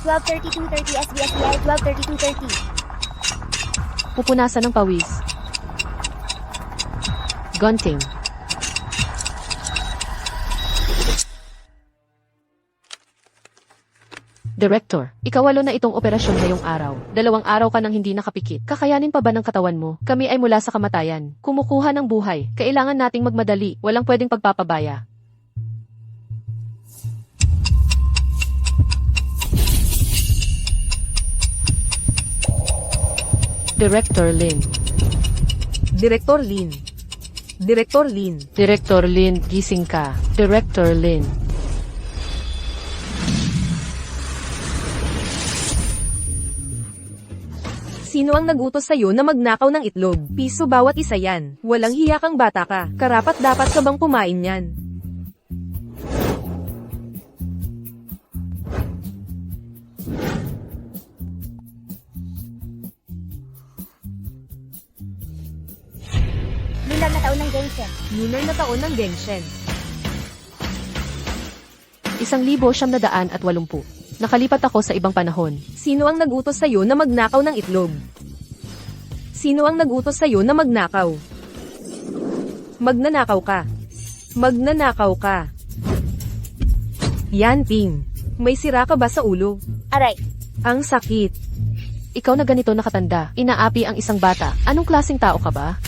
12:32:30 SBSBI 12:32:30. Pupunasan ng pawis. Gunting. Director, ikawalo na itong operasyon ngayong araw. 2 araw ka nang hindi nakapikit. Kakayanin pa ba ng katawan mo? Kami ay mula sa kamatayan. Kumukuha ng buhay. Kailangan nating magmadali. Walang pwedeng pagpapabaya. Director Lin. Director Lin. Director Lin. Director Lin, gising ka. Director Lin. Sino ang nagutos sa'yo na magnakaw ng itlog? Piso bawat isa yan. Walang hiya kang bata ka. Karapat dapat ka bang kumain yan? Lunar na taon ng Genshin. Lunar na taon ng Genshin. 1980. Nakalipat ako sa ibang panahon. Sino ang nagutos sa'yo na magnakaw ng itlog? Sino ang nagutos sa'yo na magnakaw? Magnanakaw ka. Magnanakaw ka. Yan, Ping. May sira ka ba sa ulo? Aray. Ang sakit. Ikaw na ganito nakatanda, inaapi ang isang bata. Anong klaseng tao ka ba?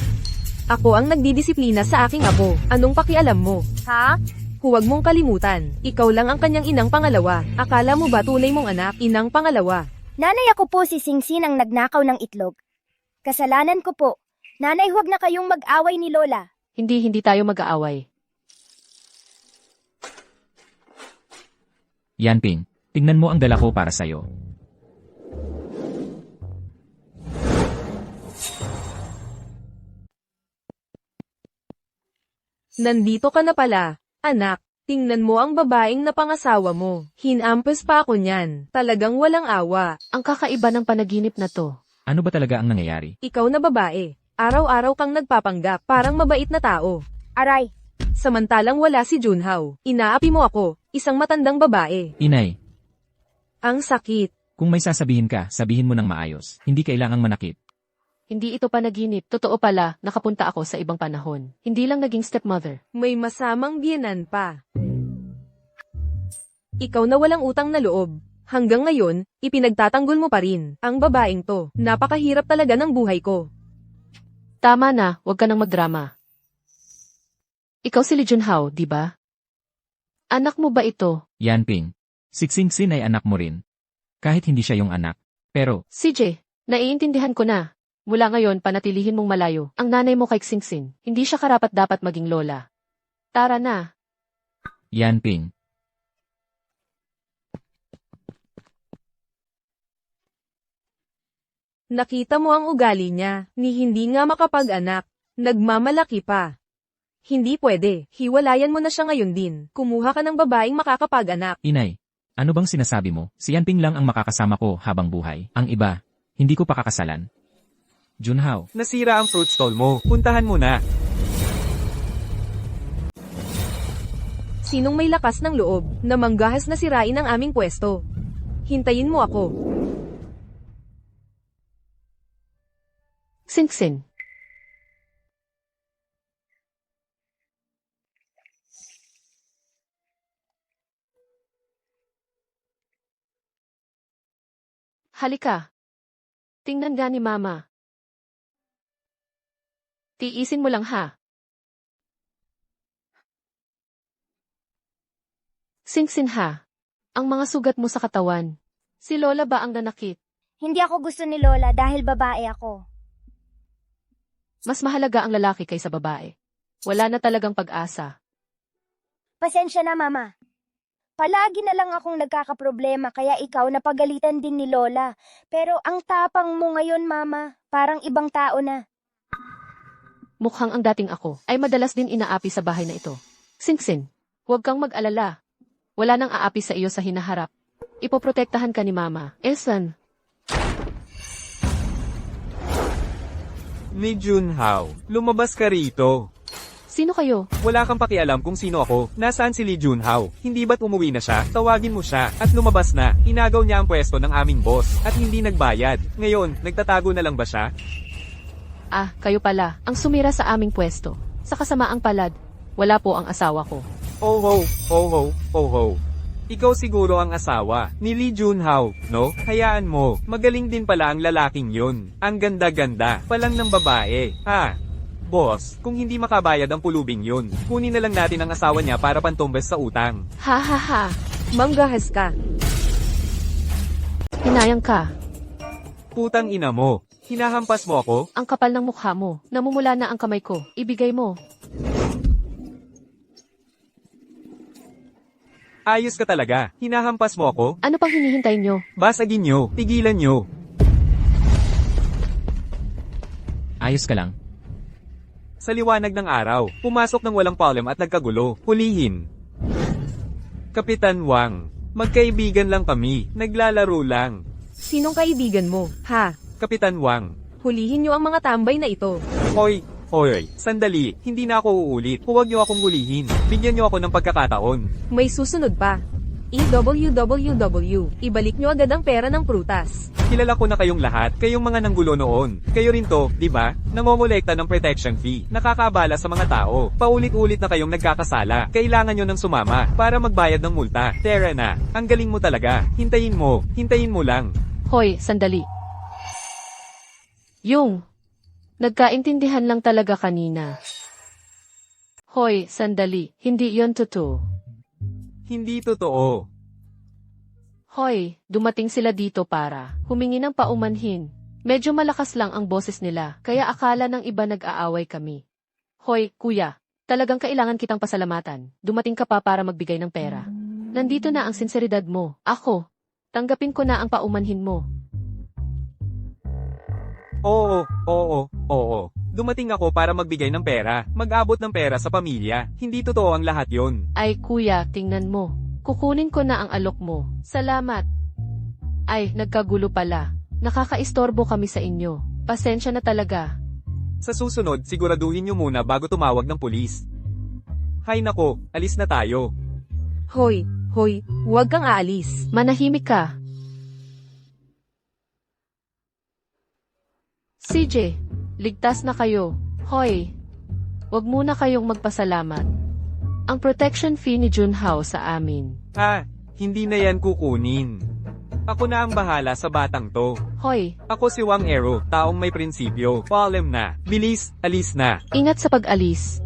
Ako ang nagdidisiplina sa aking apo. Anong pakialam mo? Ha? Huwag mong kalimutan, ikaw lang ang kanyang inang pangalawa. Akala mo ba tunay mong anak, inang pangalawa? Nanay, ako po si Singsin ang nagnakaw ng itlog. Kasalanan ko po. Nanay, huwag na kayong mag-away ni Lola. Hindi tayo mag-aaway. Yan, Ping. Tingnan mo ang dala ko para sa'yo. Nandito ka na pala. Anak, tingnan mo ang babaeng napangasawa mo. Hinampas pa ako niyan. Talagang walang awa. Ang kakaiba ng panaginip na to. Ano ba talaga ang nangyayari? Ikaw na babae. Araw-araw kang nagpapanggap. Parang mabait na tao. Aray. Samantalang wala si Junhao. Inaapi mo ako. Isang matandang babae. Inay, Ang sakit. kung may sasabihin ka, sabihin mo ng maayos. Hindi kailangang manakit. Hindi ito panaginip. Totoo pala, nakapunta ako sa ibang panahon. Hindi lang naging stepmother. May masamang biyenan pa. Ikaw na walang utang na loob. Hanggang ngayon, ipinagtatanggol mo pa rin. Ang babaeng to, napakahirap talaga ng buhay ko. Tama na, huwag ka nang magdrama. Ikaw si Lee Junhao, di ba? Anak mo ba ito? Yan, Ping. Si Xingxin ay anak mo rin. Kahit hindi siya yung anak. Pero, CJ, naiintindihan ko na. Mula ngayon, panatilihin mong malayo. Ang nanay mo kay Xingxin, hindi siya karapat-dapat maging lola. Tara na. yan, Ping. Nakita mo ang ugali niya, ni hindi nga makapag-anak. Nagmamalaki pa. Hindi pwede, hiwalayan mo na siya ngayon din. Kumuha ka ng babaeng makakapag-anak. Inay, ano bang sinasabi mo? Si Yan Ping lang ang makakasama ko habang buhay. Ang iba, hindi ko pakakasalan. Junhao, Nasira ang fruit stall mo. Puntahan mo na. Sinong may lakas ng loob, na manggahas na sirain ang aming pwesto? Hintayin mo ako. Xingxin. Halika. Tingnan nga ni Mama. Tiisin mo lang ha. Xingxin ha. Ang mga sugat mo sa katawan. Si Lola ba ang nanakit? Hindi ako gusto ni Lola dahil babae ako. Mas mahalaga ang lalaki kaysa babae. Wala na talagang pag-asa. Pasensya na, Mama. Palagi na lang akong nagkakaproblema kaya ikaw napagalitan din ni Lola. Pero ang tapang mo ngayon, Mama, parang ibang tao na. Mukhang ang dating ako ay madalas din inaapi sa bahay na ito. Xingxin, huwag kang mag-alala. Wala nang aapi sa iyo sa hinaharap. Ipoprotektahan ka ni Mama. Esan, Ni Junhao, lumabas ka rito. si Sino kayo? Wala kang pakialam kung sino ako. Nasaan si Lee Junhao? Hindi ba't umuwi na siya? Tawagin mo siya. At lumabas na. Inagaw niya ang pwesto ng aming boss. At hindi nagbayad. Ngayon, nagtatago na lang ba siya? Ah, kayo pala. Ang sumira sa aming pwesto. Sa kasamaang palad. Wala po ang asawa ko. Oh ho, oh ho, oh ho. Ikaw siguro ang asawa ni Lee Junhao, no? Hayaan mo, magaling din pala ang lalaking yun. Ang ganda-ganda, palang ng babae. Ha? Boss, kung hindi makabayad ang pulubing yun, kunin na lang natin ang asawa niya para pantumbas sa utang. Ha ha ha. Manggahas ka. Hinayang ka. Putang ina mo, hinahampas mo ako? Ang kapal ng mukha mo. Namumula na ang kamay ko. Ibigay mo. Ayos ka talaga, hinahampas mo ako? Ano pang hinihintay nyo? Basagin nyo, tigilan nyo. Ayos ka lang. Sa liwanag ng araw, pumasok ng walang palem at nagkagulo. Hulihin. Kapitan Wang, magkaibigan lang kami, naglalaro lang. Sinong kaibigan mo? Ha? Kapitan Wang, Hulihin niyo ang mga tambay na ito. hoy, sandali, hindi na ako uulit. Huwag niyo akong hulihin. Bigyan niyo ako ng pagkakataon. May susunod pa. EWWW. Ibalik niyo agad ang pera ng prutas. Kilala ko na kayong lahat, kayong mga nanggulo noon. Kayo rin to, di ba? Nangongolekta ng protection fee. Nakakaabala sa mga tao. Paulit-ulit na kayong nagkakasala. Kailangan nyo ng sumama para magbayad ng multa. Tara na, ang galing mo talaga. Hintayin mo lang. Hoy, sandali. Yung. Nagkaintindihan lang talaga kanina. Hoy, sandali. Hindi yon totoo. Hindi totoo. Hoy, dumating sila dito para humingi ng paumanhin. Medyo malakas lang ang boses nila, kaya akala ng iba nag-aaway kami. Hoy, kuya, talagang kailangan kitang pasalamatan. Dumating ka pa para magbigay ng pera. Nandito na ang sinseridad mo. Ako, tanggapin ko na ang paumanhin mo. Oo. Dumating ako para magbigay ng pera. Mag-abot ng pera sa pamilya. Hindi totoo ang lahat yon. Ay kuya, tingnan mo. Kukunin ko na ang alok mo. Salamat. Ay, nagkagulo pala. Nakakaistorbo kami sa inyo. Pasensya na talaga. Sa susunod, siguraduhin nyo muna bago tumawag ng pulis. Hay nako, alis na tayo. Hoy, huwag kang aalis. Manahimik ka. CJ, ligtas na kayo. Hoy, wag muna kayong magpasalamat. Ang protection fee ni Junhao sa amin. Hindi na yan kukunin. Ako na ang bahala sa batang to. Hoy, Ako si Wang Ero, taong may prinsipyo. Palem na. Bilis, alis na. ingat sa pag-alis.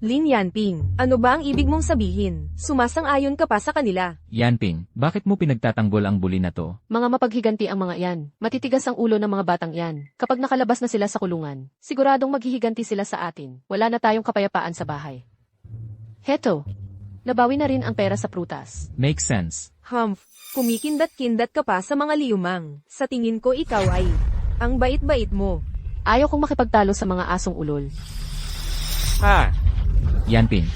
Lin Yanping, ano ba ang ibig mong sabihin? Sumasang-ayon ka pa sa kanila. Yanping, bakit mo pinagtatanggol ang bully na to? Mga mapaghiganti ang mga yan. Matitigas ang ulo ng mga batang yan. Kapag nakalabas na sila sa kulungan, siguradong maghihiganti sila sa atin. Wala na tayong kapayapaan sa bahay. Heto, nabawi na rin ang pera sa prutas. Makes sense. Humph, kumikindat-kindat ka pa sa mga liyumang. Sa tingin ko ikaw ay, ang bait-bait mo. Ayaw kong makipagtalo sa mga asong ulol. Yanping.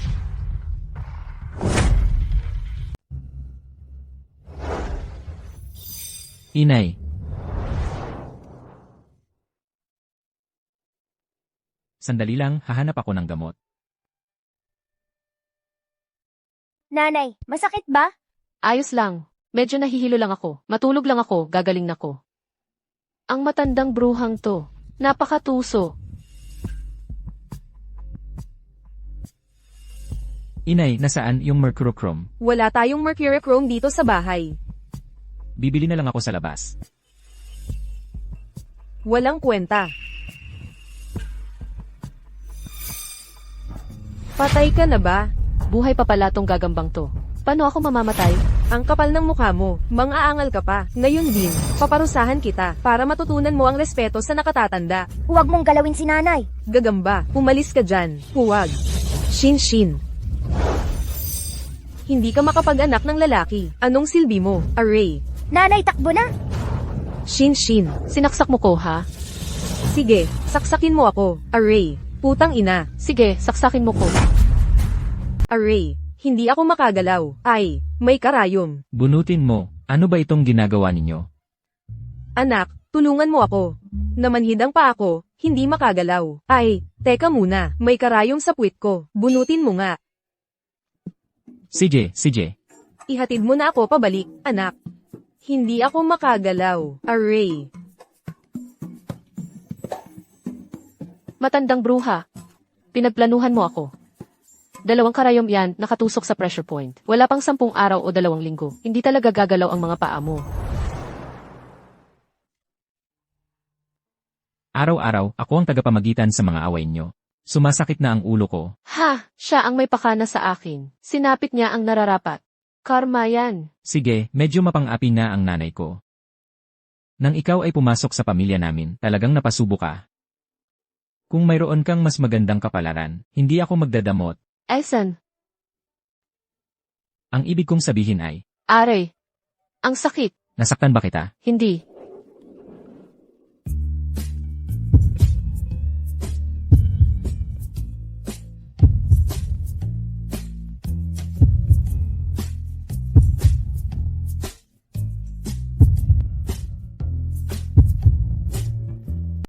Inay. Sandali lang, hahanap ako ng gamot. Nanay, masakit ba? Ayos lang. Medyo nahihilo lang ako. Matulog lang ako, gagaling na ko. Ang matandang bruhang to. Napakatuso. Inay, nasaan yung mercurochrome? Wala tayong mercurochrome dito sa bahay. Bibili na lang ako sa labas. Walang kwenta. Patay ka na ba? Buhay pa pala tong gagambang to. Paano ako mamamatay? Ang kapal ng mukha mo, mang-aangal ka pa. Ngayon din, paparusahan kita para matutunan mo ang respeto sa nakatatanda. Huwag mong galawin si nanay. Gagamba, umalis ka dyan. Huwag. Shin. Hindi ka makapag-anak ng lalaki. Anong silbi mo? Array. Nanay, takbo na. Shin. Sinaksak mo ko, ha? Sige, saksakin mo ako. Array. Putang ina. Sige, saksakin mo ko. Array. Hindi ako makagalaw. Ay, may karayom. Bunutin mo. Ano ba itong ginagawa ninyo? Anak, tulungan mo ako. Namanhid ang paa ko, hindi makagalaw. Ay, teka muna, may karayom sa puwit ko. Bunutin mo nga. CJ. Ihatid mo na ako pabalik, anak. Hindi ako makagalaw. Aray. Matandang bruha. Pinagplanuhan mo ako. 2 karayom yan, nakatusok sa pressure point. Wala pang 10 araw o 2 linggo. Hindi talaga gagalaw ang mga paa mo. Araw-araw, ako ang tagapamagitan sa mga away nyo. Sumasakit na ang ulo ko. Ha! Siya ang may pakana sa akin. Sinapit niya ang nararapat. Karma yan. Sige, medyo mapang-api na ang nanay ko. Nang ikaw ay pumasok sa pamilya namin, talagang napasubo ka. Kung mayroon kang mas magandang kapalaran, hindi ako magdadamot. Esan, Ang ibig kong sabihin ay, Aray. Ang sakit. nasaktan ba kita? Hindi.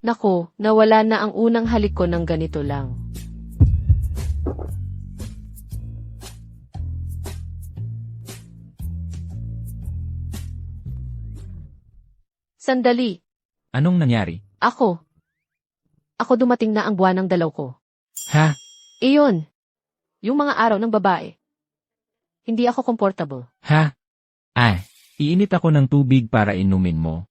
Nako, nawala na ang unang halik ko ng ganito lang. Sandali. Anong nangyari? Ako. Ako dumating na ang buwan ng dalaw ko. Ha? Iyon. Yung mga araw ng babae. Hindi ako comfortable. Ha? Iinit ako ng tubig para inumin mo.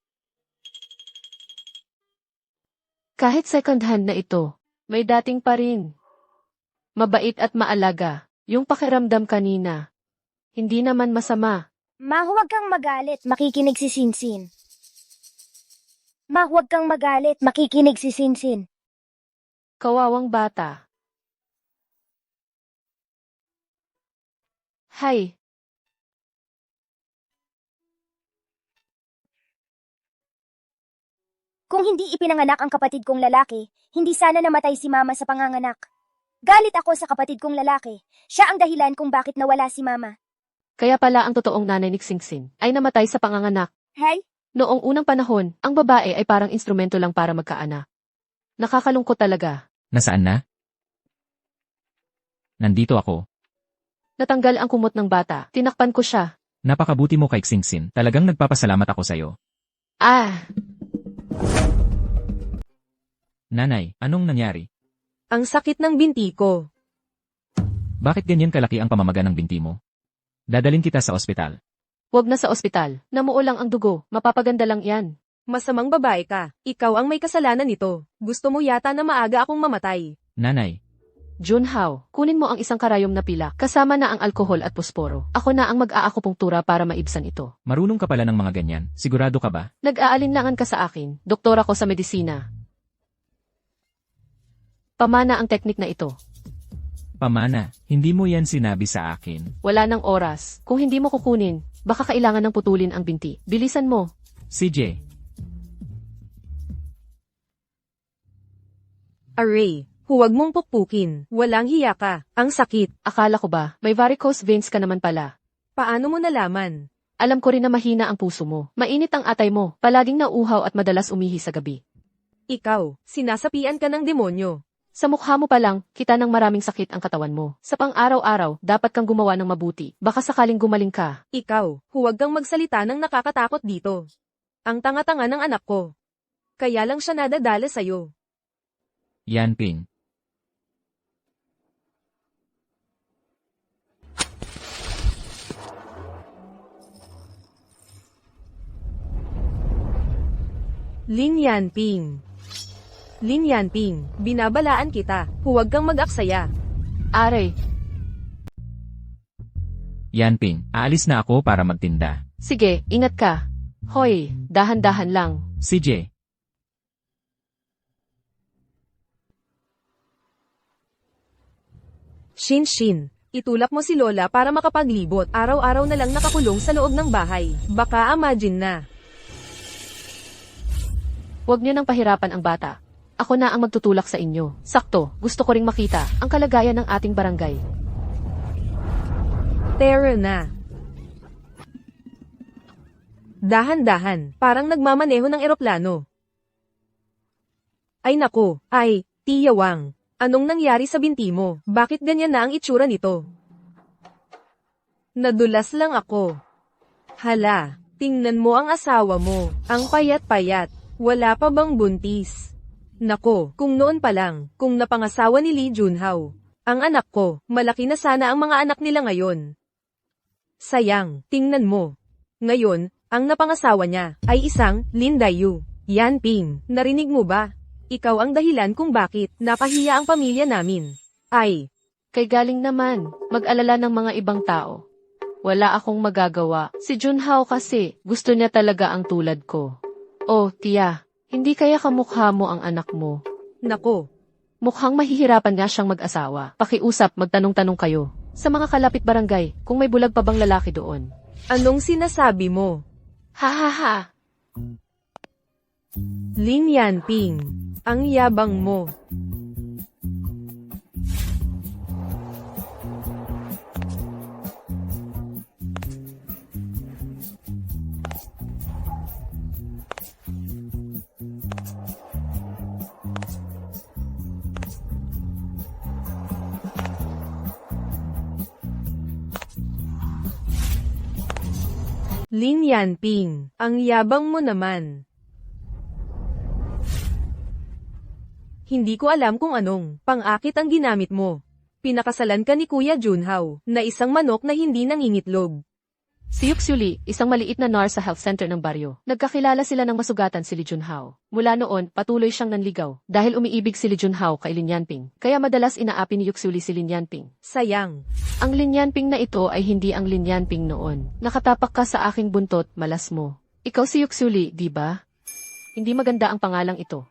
Kahit second hand na ito, may dating pa rin. Mabait at maalaga. Yung pakiramdam kanina. Hindi naman masama. Ma, huwag kang magalit, makikinig si Sinsin. Ma, huwag kang magalit, makikinig si Sinsin. Kawawang bata. Hay. Kung hindi ipinanganak ang kapatid kong lalaki, hindi sana namatay si Mama sa panganganak. Galit ako sa kapatid kong lalaki. Siya ang dahilan kung bakit nawala si Mama. Kaya pala ang totoong nanay ni Xingxin ay namatay sa panganganak. Hey? Noong unang panahon, ang babae ay parang instrumento lang para magkaanak. Nakakalungkot talaga. Nasaan na? Nandito ako. Natanggal ang kumot ng bata. Tinakpan ko siya. Napakabuti mo kay Xingxin. Talagang nagpapasalamat ako sa'yo. Ah! Nanay, anong nangyari? Ang sakit ng binti ko. Bakit ganyan kalaki ang pamamaga ng binti mo? Dadalhin kita sa ospital. Huwag na sa ospital. Namuo lang ang dugo. Mapapaganda lang yan. Masamang babae ka. Ikaw ang may kasalanan nito. Gusto mo yata na maaga akong mamatay. Nanay, Junhao, kunin mo ang isang karayom na pila. Kasama na ang alkohol at posporo. Ako na ang mag-aakupunktura para maibsan ito. marunong ka pala ng mga ganyan. Sigurado ka ba? Nag-aalinlangan ka sa akin. Doktor ako sa medisina. Pamana ang teknik na ito. Pamana, hindi mo yan sinabi sa akin. Wala nang oras. Kung hindi mo kukunin, baka kailangan ng putulin ang binti. Bilisan mo. CJ, Aray, huwag mong pukpukin. Walang hiya ka. Ang sakit. Akala ko ba, may varicose veins ka naman pala. Paano mo nalaman? Alam ko rin na mahina ang puso mo. Mainit ang atay mo. Palaging nauuhaw at madalas umihi sa gabi. Ikaw, sinasapian ka ng demonyo. Sa mukha mo pa lang, kita ng maraming sakit ang katawan mo. Sa pang-araw-araw, dapat kang gumawa ng mabuti. Baka sakaling gumaling ka. Ikaw, huwag kang magsalita ng nakakatakot dito. Ang tanga-tanga ng anak ko. Kaya lang siya nadadala sa'yo. Yan Ping. Lin Yanping. Lin Yanping, binabalaan kita. Huwag kang mag-aksaya. Aray, Yan Ping, aalis na ako para magtinda. sige, ingat ka. Hoy, dahan-dahan lang. CJ, Shin, itulak mo si Lola para makapaglibot. Araw-araw na lang nakakulong sa loob ng bahay. Baka imagine na. Huwag niyo nang pahirapan ang bata. Ako na ang magtutulak sa inyo. Sakto, gusto ko ring makita ang kalagayan ng ating barangay. Tara na. Dahan-dahan, parang nagmamaneho ng eroplano. Ay nako, Tia Wang. Anong nangyari sa binti mo? Bakit ganyan na ang itsura nito? Nadulas lang ako. Hala, tingnan mo ang asawa mo. Ang payat-payat. Wala pa bang buntis? Nako, kung noon pa lang, kung napangasawa ni Lee Junhao. Ang anak ko, malaki na sana ang mga anak nila ngayon. Sayang, tingnan mo. Ngayon, ang napangasawa niya ay isang Lin Dayu. Yan Ping, narinig mo ba? Ikaw ang dahilan kung bakit napahiya ang pamilya namin. Kay galing naman, mag-alala ng mga ibang tao. Wala akong magagawa. Si Junhao kasi, gusto niya talaga ang tulad ko. Oh, Tia, hindi kaya kamukha mo ang anak mo? Nako, Mukhang mahihirapan nga siyang mag-asawa. Pakiusap, magtanong-tanong kayo. Sa mga kalapit barangay, kung may bulag pa bang lalaki doon. anong sinasabi mo? Ha ha ha! Lin Yanping, ang yabang mo. Lin Yanping, ang yabang mo naman. Hindi ko alam kung anong pang-akit ang ginamit mo. Pinakasalan ka ni Kuya Junhao, na isang manok na hindi nangingitlog. Si Yuxuli, isang maliit na NAR sa health center ng baryo. Nagkakilala sila ng masugatan si Lee Junhao. Mula noon, patuloy siyang nanligaw. Dahil umiibig si Lee Junhao kay Lin Yanping. Kaya madalas inaapi ni Yuxuli si Lin Yanping. Sayang. Ang Lin Yanping na ito ay hindi ang Lin Yanping noon. Nakatapak ka sa aking buntot, malas mo. Ikaw si Yuxuli, di ba? Hindi maganda ang pangalang ito.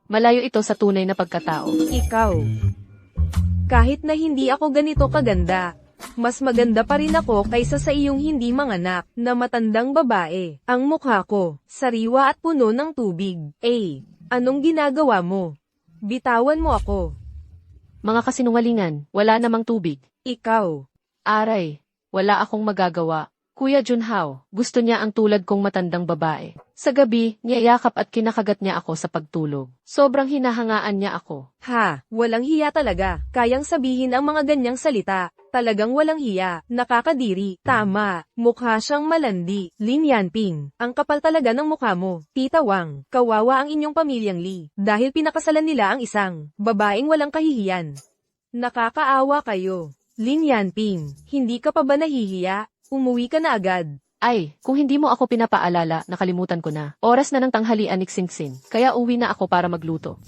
Malayo ito sa tunay na pagkatao. Ikaw. Kahit na hindi ako ganito kaganda, mas maganda pa rin ako kaysa sa iyong hindi manganak na matandang babae. Ang mukha ko, sariwa at puno ng tubig. Anong ginagawa mo? Bitawan mo ako. Mga kasinungalingan, wala namang tubig. Ikaw. Aray, wala akong magagawa. Kuya Junhao, gusto niya ang tulad kong matandang babae. Sa gabi, niyayakap at kinakagat niya ako sa pagtulog. Sobrang hinahangaan niya ako. Walang hiya talaga. Kayang sabihin ang mga ganyang salita. Talagang walang hiya. Nakakadiri. Tama. Mukha siyang malandi. Lin Yanping, ang kapal talaga ng mukha mo. Tita Wang, kawawa ang inyong pamilyang Lee. Dahil pinakasalan nila ang isang babaeng walang kahihiyan. Nakakaawa kayo. Lin Yanping, hindi ka pa ba nahihiya? Umuwi ka na agad. Kung hindi mo ako pinapaalala, nakalimutan ko na. Oras na ng tanghalian ni Xingxin, kaya uwi na ako para magluto.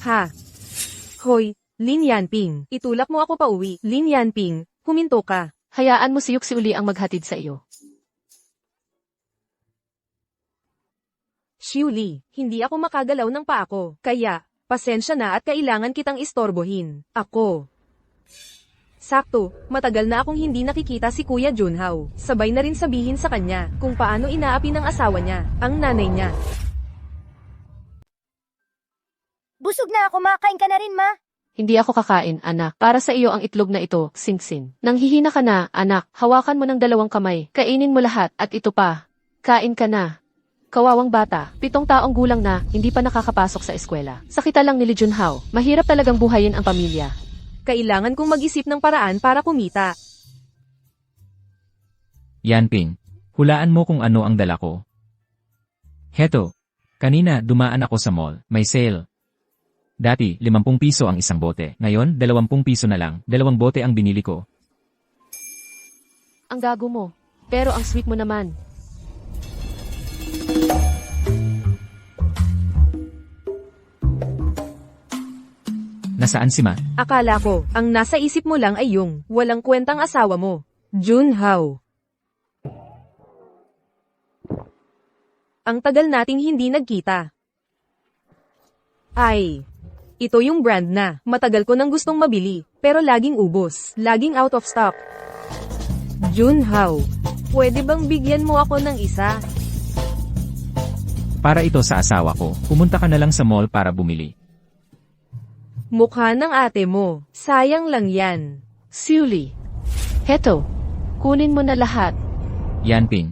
Hoy, Lin Yanping, itulak mo ako pa uwi. Lin Yanping, huminto ka. Hayaan mo si Yuxuli ang maghatid sa iyo. Xiuli, hindi ako makagalaw ng paa ko. Kaya, pasensya na at kailangan kitang istorbohin. Ako. Sakto, matagal na akong hindi nakikita si Kuya Junhao. Sabay na rin sabihin sa kanya kung paano inaapi ng asawa niya, ang nanay niya. Busog na ako, makain ka na rin, ma. Hindi ako kakain, anak. Para sa iyo ang itlog na ito, Xingxin. Nanghihina ka na, anak. Hawakan mo ng 2 kamay. Kainin mo lahat, at ito pa. Kain ka na. Kawawang bata, 7 taong gulang na, hindi pa nakakapasok sa eskwela. Sakita lang ni Lee Junhao. Mahirap talagang buhayin ang pamilya. Kailangan kong mag-isip ng paraan para kumita. Yanping, hulaan mo kung ano ang dala ko. Heto, kanina dumaan ako sa mall, may sale. Dati, 50 piso ang isang bote. Ngayon, 20 piso na lang, 2 bote ang binili ko. Ang gago mo. Pero ang sweet mo naman. Nasaan si Ma? Akala ko, ang nasa isip mo lang ay yung walang kwentang asawa mo. Junhao. Ang tagal nating hindi nagkita. Ito yung brand na matagal ko nang gustong mabili, pero laging ubos, laging out of stock. Junhao, pwede bang bigyan mo ako ng isa? Para ito sa asawa ko, pumunta ka na lang sa mall para bumili. Mukha ng ate mo, sayang lang yan. Xiuli. Heto. Kunin mo na lahat. Yanping,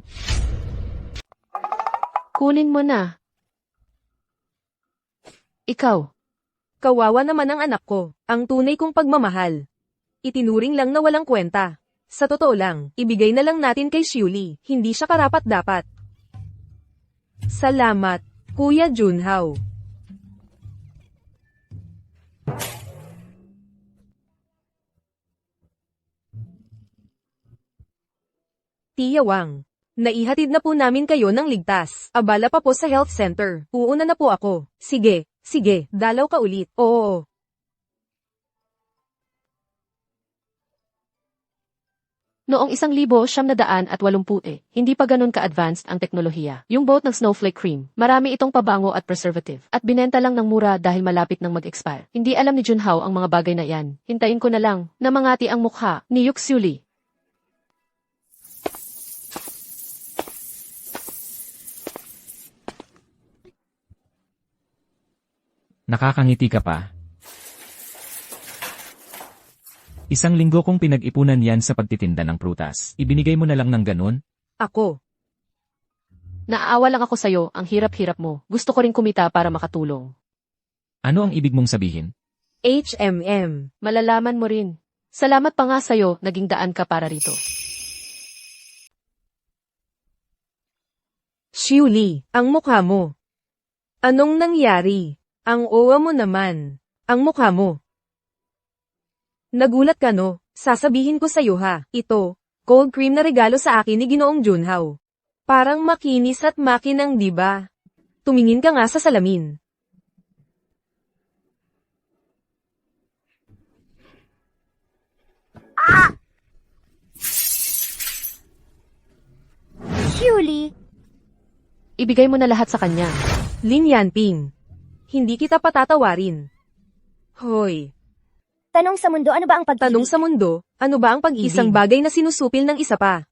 Kunin mo na. Ikaw. Kawawa naman ang anak ko, ang tunay kong pagmamahal. Itinuring lang na walang kwenta. Sa totoo lang, ibigay na lang natin kay Xiuli, hindi siya karapat-dapat. Salamat, Kuya Junhao. Tia Wang, naihatid na po namin kayo ng ligtas. Abala pa po sa health center. Uuna na po ako. Sige, sige, dalaw ka ulit. Oo. Noong 1980, hindi pa ganun ka-advanced ang teknolohiya. Yung boat ng Snowflake Cream, marami itong pabango at preservative. At binenta lang ng mura dahil malapit ng mag-expire. Hindi alam ni Junhao ang mga bagay na yan. Hintayin ko na lang na mangati ang mukha ni Yuxiuli. Nakakangiti ka pa. Isang linggo kong pinag-ipunan yan sa pagtitinda ng prutas. Ibinigay mo na lang ng ganun? Ako. Naaawa lang ako sa'yo, ang hirap-hirap mo. Gusto ko rin kumita para makatulong. Ano ang ibig mong sabihin? HMM. Malalaman mo rin. Salamat pa nga sa'yo, naging daan ka para rito. Xiuli, ang mukha mo. Anong nangyari? Ang owa mo naman. Ang mukha mo. Nagulat ka no? Sasabihin ko sa'yo ha. Ito, cold cream na regalo sa akin ni Ginoong Junhao. Parang makinis at makinang diba? Tumingin ka nga sa salamin. Xiuli, Ibigay mo na lahat sa kanya. Lin Yanping. Hindi kita patatawarin. Hoy. tanong sa mundo, ano ba ang pag-ibig? Tanong sa mundo, ano ba ang pag-ibig? Isang bagay na sinusupil ng isa pa.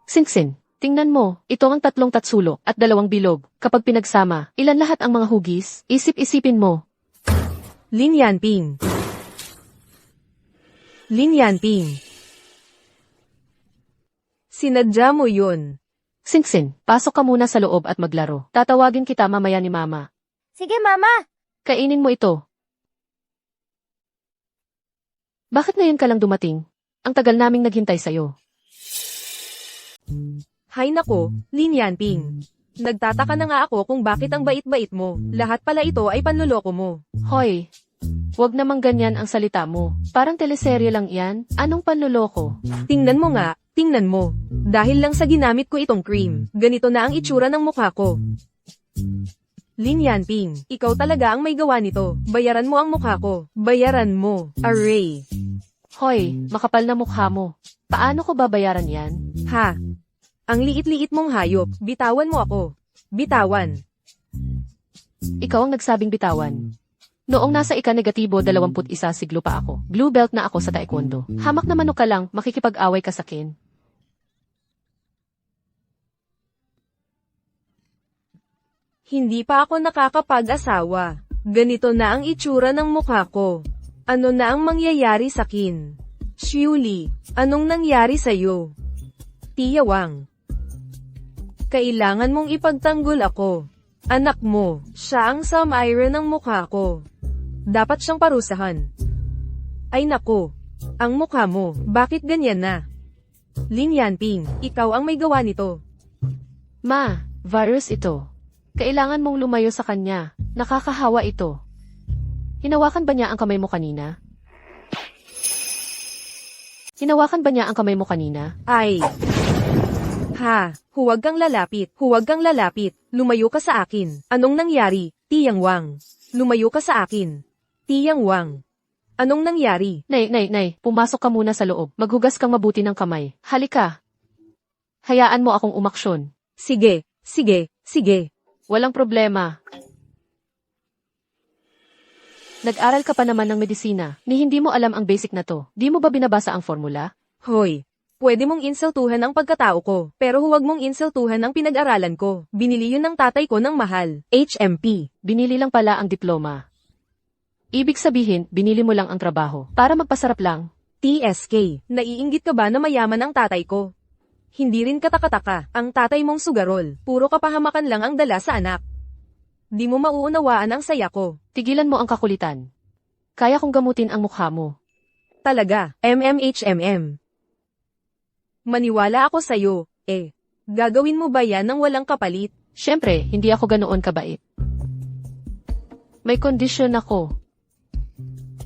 Sinsin, tingnan mo, ito ang 3 tatsulok at 2 bilog. Kapag pinagsama, ilan lahat ang mga hugis? Isip-isipin mo. Lin Yanping. Lin Yanping. Sinadya mo yun. Sinsin, pasok ka muna sa loob at maglaro. Tatawagin kita mamaya ni Mama. Sige, Mama. Kainin mo ito. Bakit ngayon ka lang dumating? Ang tagal naming naghintay sa'yo. Hay nako, Lin Yanping. Nagtataka na nga ako kung bakit ang bait-bait mo. Lahat pala ito ay panloloko mo. Hoy, wag namang ganyan ang salita mo. Parang teleserye lang yan. Anong panloloko? Tingnan mo nga, tingnan mo. Dahil lang sa ginamit ko itong cream, ganito na ang itsura ng mukha ko. Lin Yanping, ikaw talaga ang may gawa nito. Bayaran mo ang mukha ko. Bayaran mo. Array. Hoy, makapal na mukha mo. Paano ko babayaran yan? Ha? Ang liit-liit mong hayop. Bitawan mo ako. Bitawan. Ikaw ang nagsabing bitawan. Noong nasa ika-21 siglo pa ako, blue belt na ako sa taekwondo. Hamak na manok ka lang, makikipag-away ka sa akin. Hindi pa ako nakakapag-asawa. Ganito na ang itsura ng mukha ko. Ano na ang mangyayari sa akin? Xiuli, anong nangyari sa'yo? Tia Wang. Kailangan mong ipagtanggol ako. Anak mo, siya ang Sam-Ira ng mukha ko. Dapat siyang parusahan. Ay nako, ang mukha mo, bakit ganyan na? Lin Yanping, ikaw ang may gawa nito. Ma, virus ito. Kailangan mong lumayo sa kanya. Nakakahawa ito. Hinawakan ba niya ang kamay mo kanina? Hinawakan ba niya ang kamay mo kanina? Ay. Ha, huwag kang lalapit. Huwag kang lalapit. Lumayo ka sa akin. Anong nangyari, Tiyang Wang? Lumayo ka sa akin. Tiyang Wang. Anong nangyari? Nay, pumasok ka muna sa loob. Maghugas kang mabuti ng kamay. Halika. Hayaan mo akong umaksyon. Sige, sige, sige. Walang problema. Nag-aral ka pa naman ng medisina, ni hindi mo alam ang basic na to. Di mo ba binabasa ang formula? Hoy, pwede mong insultuhan ang pagkatao ko, pero huwag mong insultuhan ang pinag-aralan ko. Binili yun ng tatay ko ng mahal. HMP. Binili lang pala ang diploma. Ibig sabihin, binili mo lang ang trabaho. Para magpasarap lang. TSK. Naiinggit ka ba na mayaman ang tatay ko? Hindi rin katakataka, ang tatay mong sugarol, puro kapahamakan lang ang dala sa anak. Di mo mauunawaan ang saya ko. Tigilan mo ang kakulitan. Kaya kong gamutin ang mukha mo. Talaga, MMHMM. Maniwala ako sa'yo, eh. Gagawin mo ba yan ng walang kapalit? Siyempre, hindi ako ganoon kabait. May kondisyon ako.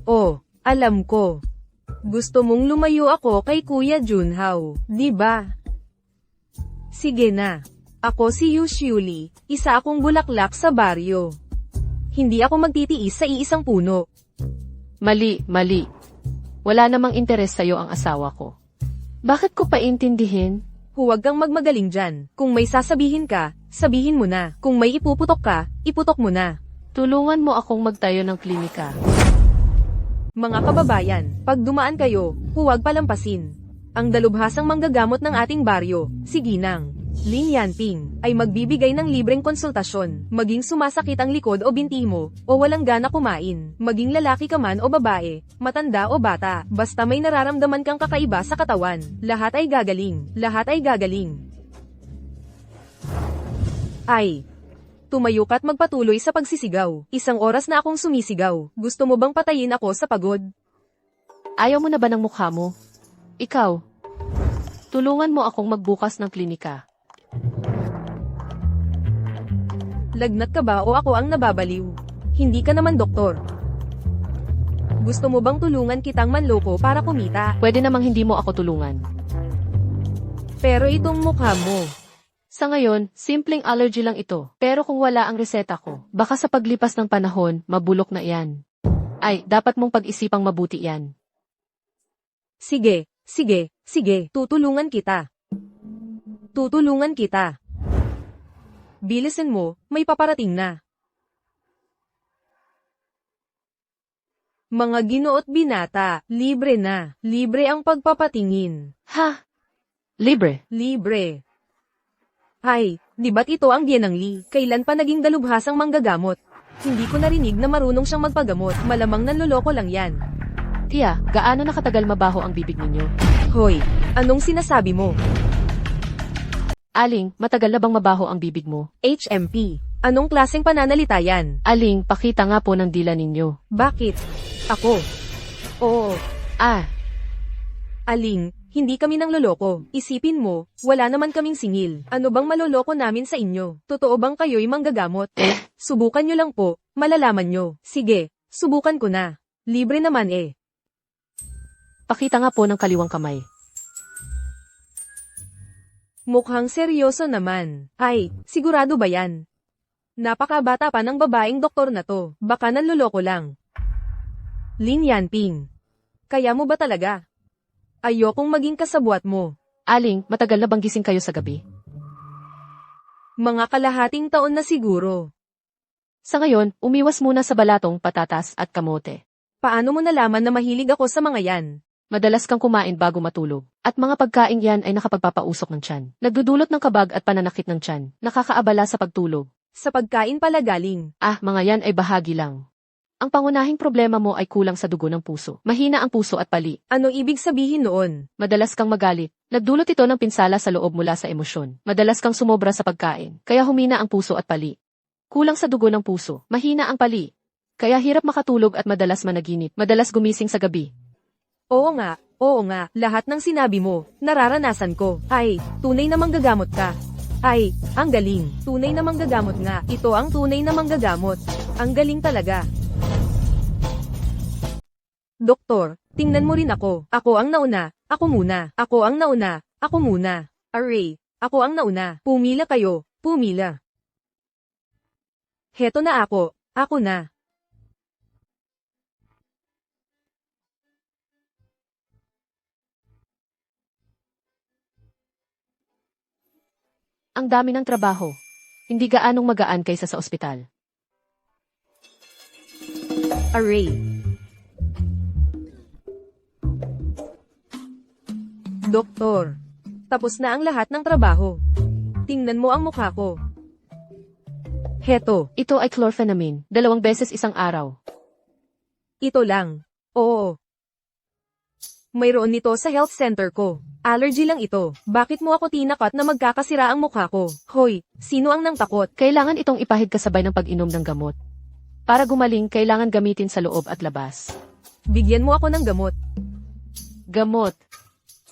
Oh, alam ko. Gusto mong lumayo ako kay Kuya Junhao, di ba? Sige na. Ako si Yushuli, isa akong bulaklak sa baryo. Hindi ako magtitiis sa iisang puno. Mali, mali. Wala namang interes sa'yo ang asawa ko. Bakit ko paintindihin? Huwag kang magmagaling dyan. Kung may sasabihin ka, sabihin mo na. Kung may ipuputok ka, iputok mo na. Tulungan mo akong magtayo ng klinika. Mga kababayan, pag dumaan kayo, huwag palampasin. Ang dalubhasang manggagamot ng ating baryo, si Ginang Lin Yanping, ay magbibigay ng libreng konsultasyon, maging sumasakit ang likod o binti mo, o walang gana kumain, maging lalaki ka man o babae, matanda o bata, basta may nararamdaman kang kakaiba sa katawan, lahat ay gagaling, lahat ay gagaling. Ay, tumayo ka't magpatuloy sa pagsisigaw. Isang oras na akong sumisigaw. Gusto mo bang patayin ako sa pagod? Ayaw mo na ba ng mukha mo? Ikaw. Tulungan mo akong magbukas ng klinika. Lagnat ka ba o ako ang nababaliw? Hindi ka naman doktor. Gusto mo bang tulungan kitang manloko para kumita? Pwede namang hindi mo ako tulungan. Pero itong mukha mo. Sa ngayon, simpleng allergy lang ito. Pero kung wala ang reseta ko, baka sa paglipas ng panahon, mabulok na iyan. Ay, dapat mong pag-isipang mabuti yan. Sige, sige, sige, tutulungan kita. Tutulungan kita. Bilisin mo, may paparating na. Mga ginoo't binata, libre na. Libre ang pagpapatingin. Ha? Libre. Libre. Ay, di ba't ito ang biyenang Lee? Kailan pa naging dalubhasang manggagamot? Hindi ko narinig na marunong siyang magpagamot. Malamang nanloloko lang yan. Tia, gaano nakatagal mabaho ang bibig ninyo? Hoy, anong sinasabi mo? Aling, matagal na bang mabaho ang bibig mo? HMP. Anong klaseng pananalita yan? Aling, pakita nga po ng dila ninyo. Bakit? Ako. Oo. Ah, Aling, hindi kami nang loloko. Isipin mo, wala naman kaming singil. Ano bang maloloko namin sa inyo? Totoo bang kayo'y manggagamot? Subukan nyo lang po, malalaman nyo. Sige, subukan ko na. Libre naman eh. pakita nga po ng kaliwang kamay. Mukhang seryoso naman. Ay, sigurado ba yan? Napakabata pa ng babaeng doktor na to. Baka nanloloko lang. Lin Yanping. Kaya mo ba talaga? Ayokong maging kasabwat mo. Aling, matagal na bang gising kayo sa gabi? Mga kalahating taon na siguro. Sa ngayon, umiwas muna sa balatong, patatas at kamote. Paano mo nalaman na mahilig ako sa mga yan? Madalas kang kumain bago matulog. At mga pagkain yan ay nakapagpapausok ng tiyan. Nagdudulot ng kabag at pananakit ng tiyan. Nakakaabala sa pagtulog. Sa pagkain pala galing. Ah, mga yan ay bahagi lang. Ang pangunahing problema mo ay kulang sa dugo ng puso. Mahina ang puso at pali. Ano ibig sabihin noon? Madalas kang magalit. Nagdulot ito ng pinsala sa loob mula sa emosyon. Madalas kang sumobra sa pagkain. Kaya humina ang puso at pali. Kulang sa dugo ng puso. Mahina ang pali. Kaya hirap makatulog at madalas managinip. Madalas gumising sa gabi. Oo nga, lahat ng sinabi mo, nararanasan ko. Ay, tunay na manggagamot ka. Ay, ang galing. Tunay na manggagamot nga. Ito ang tunay na manggagamot. Ang galing talaga. Doktor, tingnan mo rin ako. Ako ang nauna. Ako muna. Ako ang nauna. Ako muna. Array. Ako ang nauna. Pumila kayo. Pumila. Heto na ako. Ako na. Ang dami ng trabaho. Hindi gaanong magaan kaysa sa ospital. Array. Doktor, tapos na ang lahat ng trabaho. Tingnan mo ang mukha ko. Heto, Ito ay chlorphenamine. 2 beses isang araw. ito lang. Oo. Mayroon nito sa health center ko. Allergy lang ito. Bakit mo ako tinakat na magkakasira ang mukha ko? Hoy, sino ang nang takot? Kailangan itong ipahid kasabay ng pag-inom ng gamot. Para gumaling, kailangan gamitin sa loob at labas. Bigyan mo ako ng gamot. Gamot.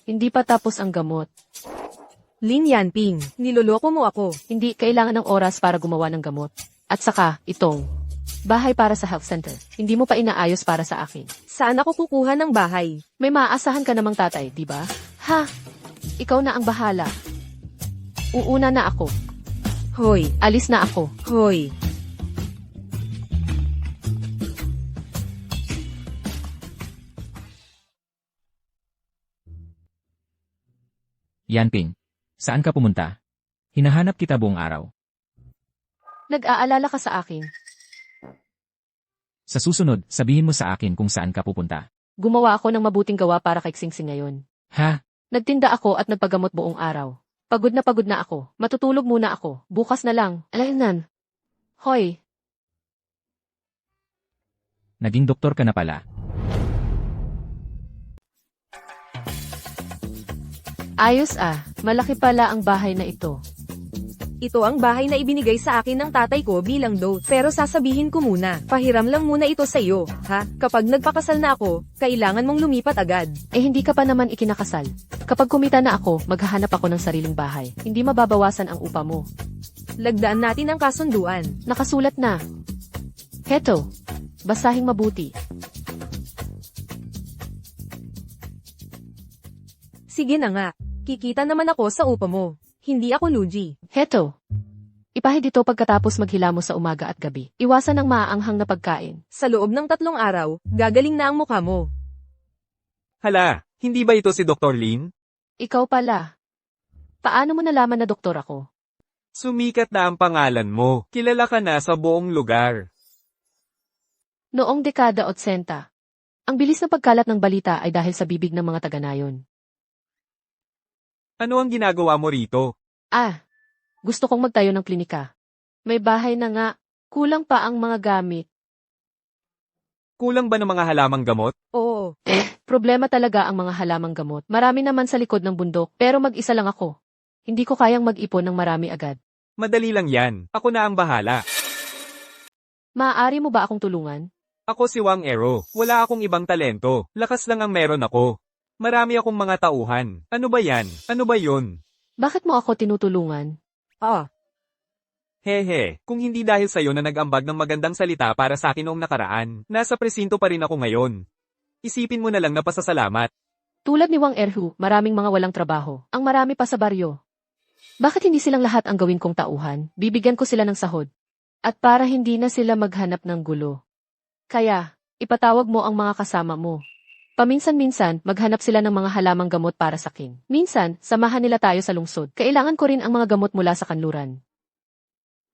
Hindi pa tapos ang gamot. Lin Yanping, niloloko mo ako. Hindi kailangan ng oras para gumawa ng gamot. At saka, itong bahay para sa health center. Hindi mo pa inaayos para sa akin. Saan ako kukuha ng bahay? May maaasahan ka namang tatay, di ba? Ha? Ikaw na ang bahala. Uuna na ako. Hoy, Alis na ako. hoy. Yanping, saan ka pumunta? Hinahanap kita buong araw. Nag-aalala ka sa akin. Sa susunod, sabihin mo sa akin kung saan ka pupunta. Gumawa ako ng mabuting gawa para kay Xingsing ngayon. Ha? Nagtinda ako at nagpagamot buong araw. Pagod na ako. Matutulog muna ako. Bukas na lang. Alainan. Hoy, Naging doktor ka na pala. ayos ah. Malaki pala ang bahay na ito. Ito ang bahay na ibinigay sa akin ng tatay ko bilang dote. Pero sasabihin ko muna, pahiram lang muna ito sa iyo, ha? Kapag nagpakasal na ako, kailangan mong lumipat agad. Eh hindi ka pa naman ikinakasal. Kapag kumita na ako, maghahanap ako ng sariling bahay. Hindi mababawasan ang upa mo. Lagdaan natin ang kasunduan. Nakasulat na. Heto. Basahing mabuti. Sige na nga, kikita naman ako sa upa mo. Hindi ako lugi. Heto. Ipahid ito pagkatapos maghilamos sa umaga at gabi. Iwasan ang maaanghang na pagkain. Sa loob ng 3 araw, gagaling na ang mukha mo. Hala, hindi ba ito si Dr. Lin? Ikaw pala. Paano mo nalaman na doktor ako? Sumikat na ang pangalan mo. Kilala ka na sa buong lugar. Noong dekada 80. Ang bilis ng pagkalat ng balita ay dahil sa bibig ng mga taga-nayon. Ano ang ginagawa mo rito? Ah, gusto kong magtayo ng klinika. May bahay na nga. Kulang pa ang mga gamit. Kulang ba ng mga halamang gamot? Oo, Problema talaga ang mga halamang gamot. Marami naman sa likod ng bundok, pero mag-isa lang ako. Hindi ko kayang mag-ipon ng marami agad. Madali lang yan. Ako na ang bahala. Maaari mo ba akong tulungan? Ako si Wang Ero. Wala akong ibang talento. Lakas lang ang meron ako. Marami akong mga tauhan. Ano ba yan? Ano ba yun? Bakit mo ako tinutulungan? Hehe, kung hindi dahil sa'yo na nag-ambag ng magandang salita para sa akin noong nakaraan, nasa presinto pa rin ako ngayon. Isipin mo na lang na pasasalamat. Tulad ni Wang Erhu, maraming mga walang trabaho. Ang marami pa sa baryo. Bakit hindi silang lahat ang gawin kong tauhan? Bibigyan ko sila ng sahod. At para hindi na sila maghanap ng gulo. Kaya, ipatawag mo ang mga kasama mo. Paminsan-minsan, maghanap sila ng mga halamang gamot para sa akin. Minsan, samahan nila tayo sa lungsod. Kailangan ko rin ang mga gamot mula sa kanluran.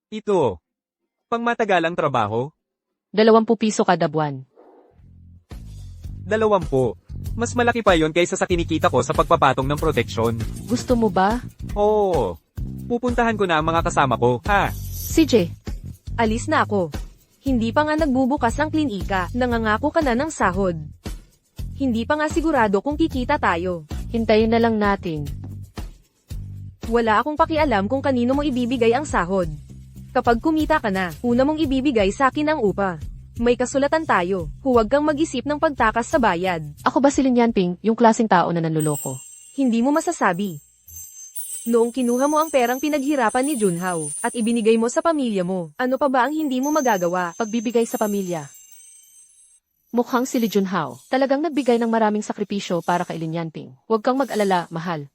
Ito. Pangmatagalang trabaho? 20 piso kada buwan. 20. Mas malaki pa yon kaysa sa kinikita ko sa pagpapatong ng proteksyon. Gusto mo ba? Oo. Pupuntahan ko na ang mga kasama ko, ha? CJ, alis na ako. Hindi pa nga nagbubukas ang klinika, nangangako ka na ng sahod. Hindi pa nga sigurado kung kikita tayo. hintayin na lang natin. Wala akong pakialam kung kanino mo ibibigay ang sahod. Kapag kumita ka na, una mong ibibigay sa akin ang upa. May kasulatan tayo, huwag kang mag-isip ng pagtakas sa bayad. Ako ba si Lin Yanping, yung klaseng tao na nanluloko? Hindi mo masasabi. Noong kinuha mo ang perang pinaghirapan ni Junhao, at ibinigay mo sa pamilya mo, ano pa ba ang hindi mo magagawa? Pagbibigay sa pamilya. Mukhang si Lee Junhao. Talagang nagbigay ng maraming sakripisyo para kay Lin Yanping. Huwag kang mag-alala, mahal.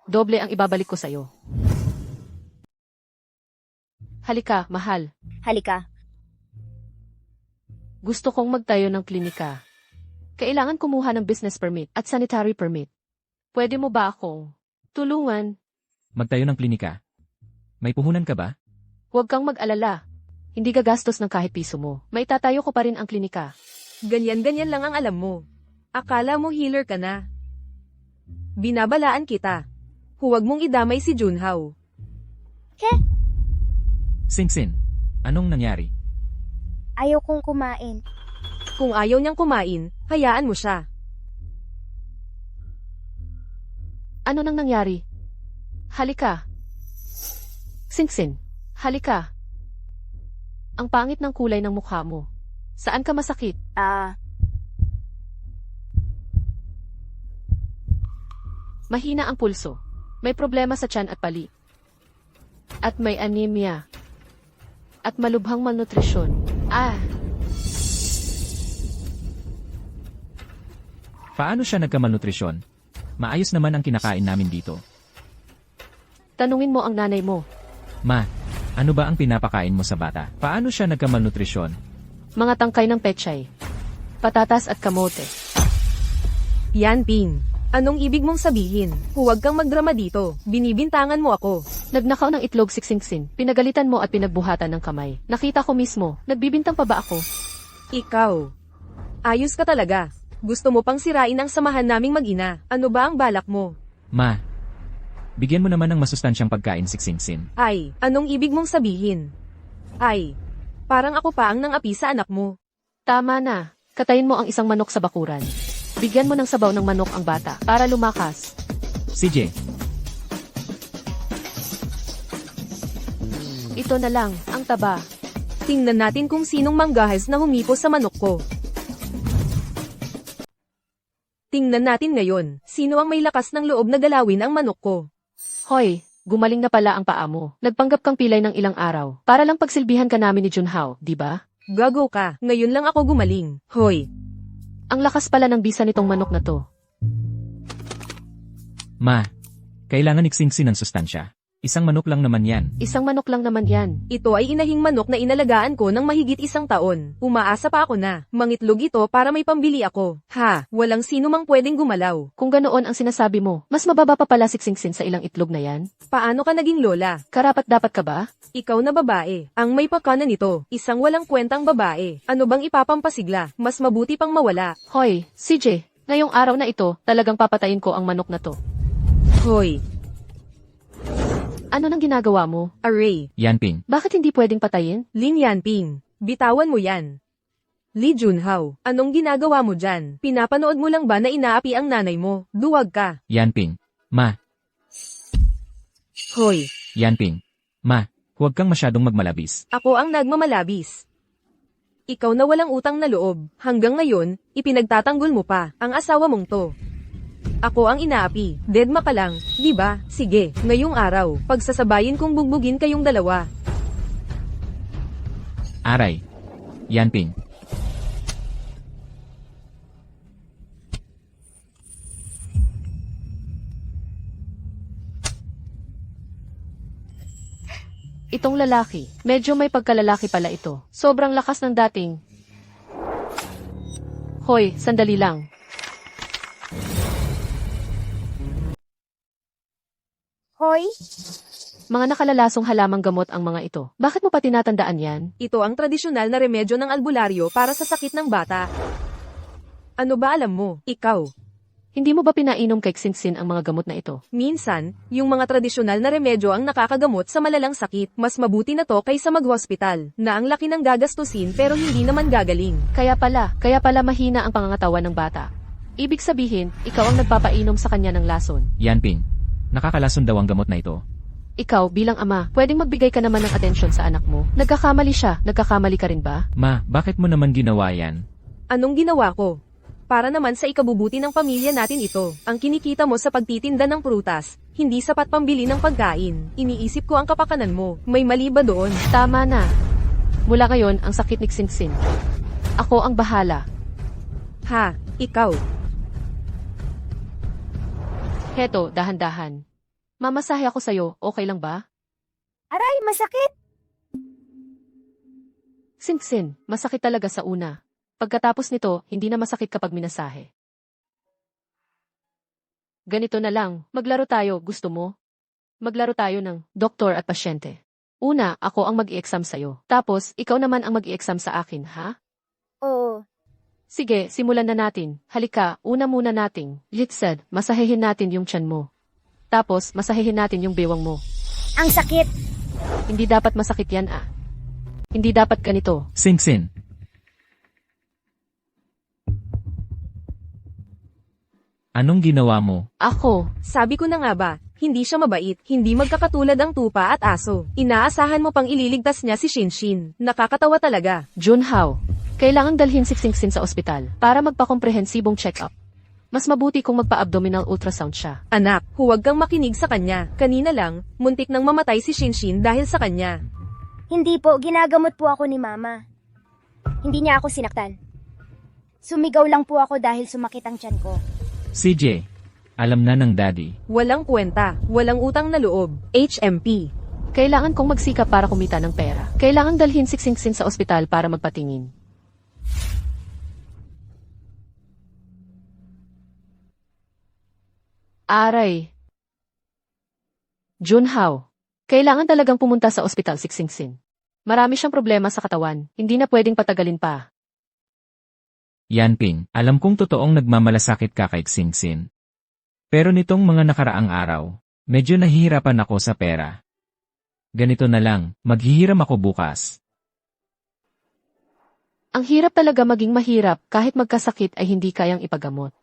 Doble ang ibabalik ko sa'yo. Halika, mahal. Halika. Gusto kong magtayo ng klinika. Kailangan kumuha ng business permit at sanitary permit. Pwede mo ba akong tulungan? Magtayo ng klinika. May puhunan ka ba? Huwag kang mag-alala. Hindi gagastos ng kahit piso mo. May tatayo ko pa rin ang klinika. Ganyan-ganyan lang ang alam mo. Akala mo healer ka na. Binabalaan kita. Huwag mong idamay si Junhao. Singsin, anong nangyari? Ayaw kong kumain. Kung ayaw niyang kumain, hayaan mo siya. Ano nang nangyari? Halika. Singsin, halika. Ang pangit ng kulay ng mukha mo. Saan ka masakit? Mahina ang pulso. May problema sa tiyan at pali. At may anemia. At malubhang malnutrisyon. Paano siya nagkamalnutrisyon? Maayos naman ang kinakain namin dito. Tanungin mo ang nanay mo. Ma, ano ba ang pinapakain mo sa bata? Paano siya nagkamalnutrisyon? Mga tangkay ng pechay. Patatas at kamote. Yanping, anong ibig mong sabihin? Huwag kang magdrama dito. Binibintangan mo ako. Nagnakaw ng itlog si Singsin. Pinagalitan mo at pinagbuhatan ng kamay. Nakita ko mismo. Nagbibintang pa ba ako? Ikaw. Ayos ka talaga. Gusto mo pang sirain ang samahan naming mag-ina. Ano ba ang balak mo? Ma, bigyan mo naman ng masustansyang pagkain si Singsin. Ay, anong ibig mong sabihin? Ay, parang ako pa ang nang-api sa anak mo. Tama na. Katayin mo ang isang manok sa bakuran. Bigyan mo ng sabaw ng manok ang bata para lumakas. CJ, Ito na lang, ang taba. Tingnan natin kung sinong manggahas na humipo sa manok ko. Tingnan natin ngayon, sino ang may lakas ng loob na galawin ang manok ko. Hoy, gumaling na pala ang paa mo. Nagpanggap kang pilay ng ilang araw. Para lang pagsilbihan ka namin ni Junhao, di ba? Gago ka, ngayon lang ako gumaling. Hoy, Ang lakas pala ng bisa nitong manok na to. ma, kailangan ni Singsin ng sustansya. Isang manok lang naman yan. Isang manok lang naman yan. ito ay inahing manok na inalagaan ko ng mahigit 1 taon. Umaasa pa ako na, mangitlog ito para may pambili ako. Ha, walang sino mang pwedeng gumalaw. Kung ganoon ang sinasabi mo, mas mababa pa pala si Singsin sa ilang itlog na yan. Paano ka naging lola? Karapat dapat ka ba? Ikaw na babae, ang may pagkanan nito, isang walang kwentang babae. Ano bang ipapampasigla? Mas mabuti pang mawala. Hoy, CJ, ngayong araw na ito, talagang papatayin ko ang manok na to. Hoy, Ano nang ginagawa mo? Array, Yanping, Bakit hindi pwedeng patayin? Lin Yanping, bitawan mo yan. Lee Junhao, anong ginagawa mo dyan? Pinapanood mo lang ba na inaapi ang nanay mo? Duwag ka. Yanping, ma, Hoy, Yanping, ma, huwag kang masyadong magmalabis. ako ang nagmamalabis. Ikaw na walang utang na loob. Hanggang ngayon, ipinagtatanggol mo pa ang asawa mong to. Ako ang inaapi. Deadma ka lang, di ba? Sige, ngayong araw, pagsasabayin kong bugbugin kayong dalawa. Aray, Yanping, Itong lalaki, medyo may pagkalalaki pala ito. Sobrang lakas ng dating. Hoy, sandali lang. Hoy, Mga nakalalasong halamang gamot ang mga ito. Bakit mo pa tinatandaan yan? Ito ang tradisyonal na remedyo ng albularyo para sa sakit ng bata. Ano ba alam mo? Ikaw. Hindi mo ba pinainom kay Singsin ang mga gamot na ito? Minsan, yung mga tradisyonal na remedyo ang nakakagamot sa malalang sakit. Mas mabuti na to kaysa mag-hospital, na ang laki ng gagastusin pero hindi naman gagaling. Kaya pala mahina ang pangangatawan ng bata. Ibig sabihin, ikaw ang nagpapainom sa kanya ng lason. Yanping, nakakalason daw ang gamot na ito. Ikaw, bilang ama, pwedeng magbigay ka naman ng atensyon sa anak mo. Nagkakamali siya, nagkakamali ka rin ba? Ma, bakit mo naman ginawa yan? Anong ginawa ko? Para naman sa ikabubuti ng pamilya natin ito. Ang kinikita mo sa pagtitinda ng prutas, hindi sapat pambili ng pagkain. Iniisip ko ang kapakanan mo. May mali ba doon? Tama na. Mula ngayon, ang sakit ni Singsin. Ako ang bahala. Ha, ikaw. Heto, dahan-dahan. Mamasahe ako sa'yo, okay lang ba? aray, masakit. Singsin, masakit talaga sa una. Pagkatapos nito, hindi na masakit kapag minasahe. Ganito na lang, maglaro tayo, gusto mo? Maglaro tayo ng doktor at pasyente. Una, ako ang mag-i-exam sa'yo. Tapos, ikaw naman ang mag-i-exam sa akin, ha? Oo. Sige, simulan na natin. Halika, una muna nating. Jitsad, masahehin natin yung tiyan mo. Tapos, masahehin natin yung bewang mo. Ang sakit. Hindi dapat masakit yan, ah. Hindi dapat ganito. Singsin. Anong ginawa mo? Ako, Sabi ko na nga ba, hindi siya mabait, hindi magkakatulad ang tupa at aso. Inaasahan mo pang ililigtas niya si Shinshin. Nakakatawa talaga. Junhao, kailangang dalhin si Xingxin sa ospital para magpa-komprehensibong check-up. Mas mabuti kung magpa-abdominal ultrasound siya. Anak, huwag kang makinig sa kanya. Kanina lang, muntik nang mamatay si Shinshin dahil sa kanya. Hindi po, ginagamot po ako ni Mama. Hindi niya ako sinaktan. Sumigaw lang po ako dahil sumakit ang tiyan ko. CJ, alam na ng daddy. Walang kwenta, walang utang na loob. HMP. Kailangan kong magsikap para kumita ng pera. Kailangang dalhin si Xingxin sa ospital para magpatingin. Aray. Junhao, kailangan talagang pumunta sa ospital si Xingxin. Marami siyang problema sa katawan, hindi na pwedeng patagalin pa. Yanping, alam kong totoong nagmamalasakit ka kay Xingxin. Pero nitong mga nakaraang araw, medyo nahihirapan ako sa pera. Ganito na lang, maghihiram ako bukas. Ang hirap talaga maging mahirap kahit magkasakit ay hindi kayang ipagamot.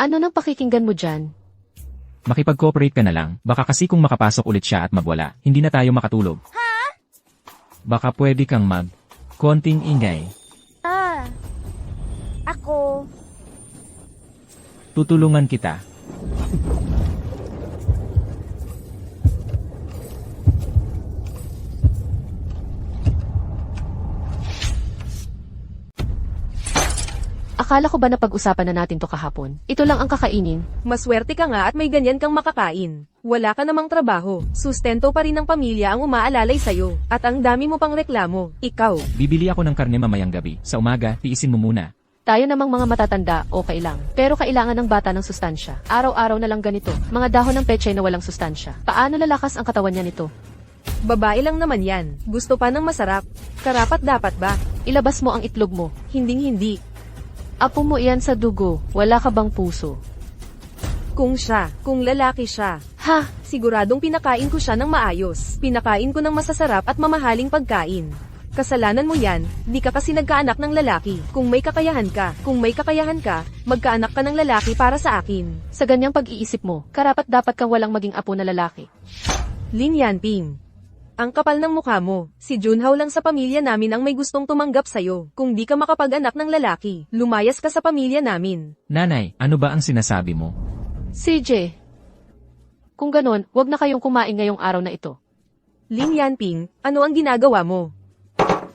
Ano nang pakikinggan mo dyan? Makipag-cooperate ka na lang, baka kasi kung makapasok ulit siya at magwala, hindi na tayo makatulog. Baka pwede kang konting ingay. Ako. Tutulungan kita. Akala ko ba na pag-usapan na natin to kahapon? Ito lang ang kakainin. Maswerte ka nga at may ganyan kang makakain. Wala ka namang trabaho. Sustento pa rin ng pamilya ang umaalalay sa'yo. At ang dami mo pang reklamo. Ikaw. Bibili ako ng karne mamayang gabi. Sa umaga, tiisin mo muna. Tayo namang mga matatanda, okay lang. Pero kailangan ng bata ng sustansya. Araw-araw na lang ganito. Mga dahon ng pechay na walang sustansya. Paano lalakas ang katawan niya nito? Babae lang naman yan. Gusto pa ng masarap. Karapat dapat ba? Ilabas mo ang itlog mo. Hinding-hindi. Apo mo iyan sa dugo. Wala ka bang puso? Kung lalaki siya. Ha? Siguradong pinakain ko siya ng maayos. Pinakain ko ng masasarap at mamahaling pagkain. Kasalanan mo yan, di ka kasi nagkaanak ng lalaki. Kung may kakayahan ka, magkaanak ka ng lalaki para sa akin. Sa ganyang pag-iisip mo, karapat dapat kang walang maging apo na lalaki. Lin Yanping. Ang kapal ng mukha mo, si Junhao lang sa pamilya namin ang may gustong tumanggap sa'yo. Kung di ka makapag-anak ng lalaki, lumayas ka sa pamilya namin. Nanay, ano ba ang sinasabi mo? CJ, kung ganon, wag na kayong kumain ngayong araw na ito. Lin Yanping, ano ang ginagawa mo?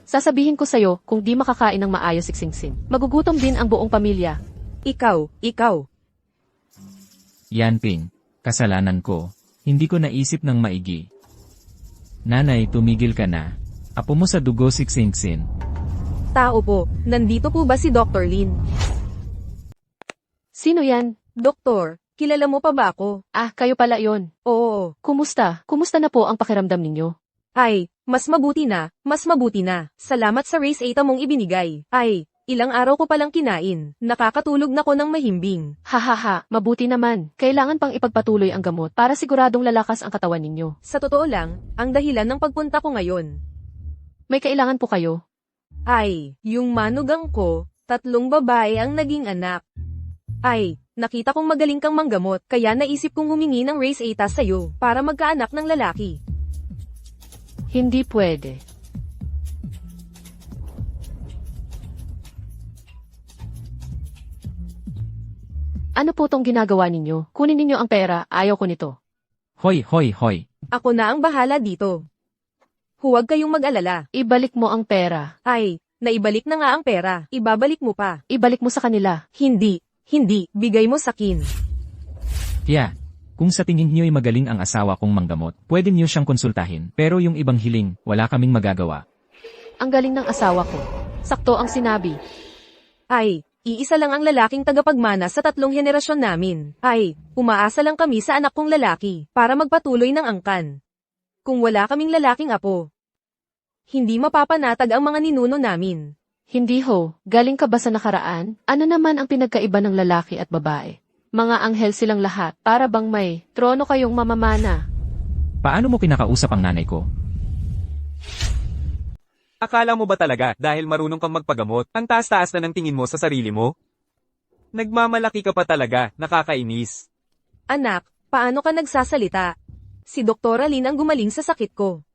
Sasabihin ko sa'yo kung di makakain ng maayos si Xingxin. Magugutom din ang buong pamilya. Ikaw. Yanping, kasalanan ko. Hindi ko naisip ng maigi. Nanay, tumigil ka na. Apo mo sa dugo si Xingxin. Tao po, nandito po ba si Dr. Lin? Sino yan? Doktor, kilala mo pa ba ako? Ah, kayo pala yon. Oo. Kumusta? Kumusta na po ang pakiramdam ninyo? Ay, mas mabuti na. Salamat sa race 8 mong ibinigay. Ay, ilang araw ko palang kinain. Nakakatulog na ko ng mahimbing. Hahaha, mabuti naman. Kailangan pang ipagpatuloy ang gamot para siguradong lalakas ang katawan ninyo. Sa totoo lang, ang dahilan ng pagpunta ko ngayon. May kailangan po kayo? Ay, yung manugang ko, 3 babae ang naging anak. Ay, nakita kong magaling kang manggamot, kaya naisip kong humingi ng race 8 sa'yo, para magkaanak ng lalaki. Hindi pwede. Ano po tong ginagawa ninyo? Kunin ninyo ang pera, ayaw ko nito. Hoy. Ako na ang bahala dito. Huwag kayong mag-alala. Ibalik mo ang pera. Ay, naibalik na nga ang pera. Ibabalik mo pa. Ibalik mo sa kanila. Hindi, bigay mo sakin. Tiya, kung sa tingin niyo'y magaling ang asawa kong manggamot, pwede niyo siyang konsultahin. Pero yung ibang hiling, wala kaming magagawa. Ang galing ng asawa ko. Sakto ang sinabi. Ay, iisa lang ang lalaking tagapagmana sa 3 henerasyon namin. Ay, umaasa lang kami sa anak kong lalaki, para magpatuloy ng angkan. Kung wala kaming lalaking apo, hindi mapapanatag ang mga ninuno namin. Hindi ho, galing ka ba sa nakaraan? Ano naman ang pinagkaiba ng lalaki at babae? Mga anghel silang lahat, para bang may trono kayong mamamana. Paano mo kinakausap ang nanay ko? Akala mo ba talaga dahil marunong kang magpagamot, ang taas-taas na ng tingin mo sa sarili mo? Nagmamalaki ka pa talaga, nakakainis. Anak, paano ka nagsasalita? Si Doktora Lin ang gumaling sa sakit ko.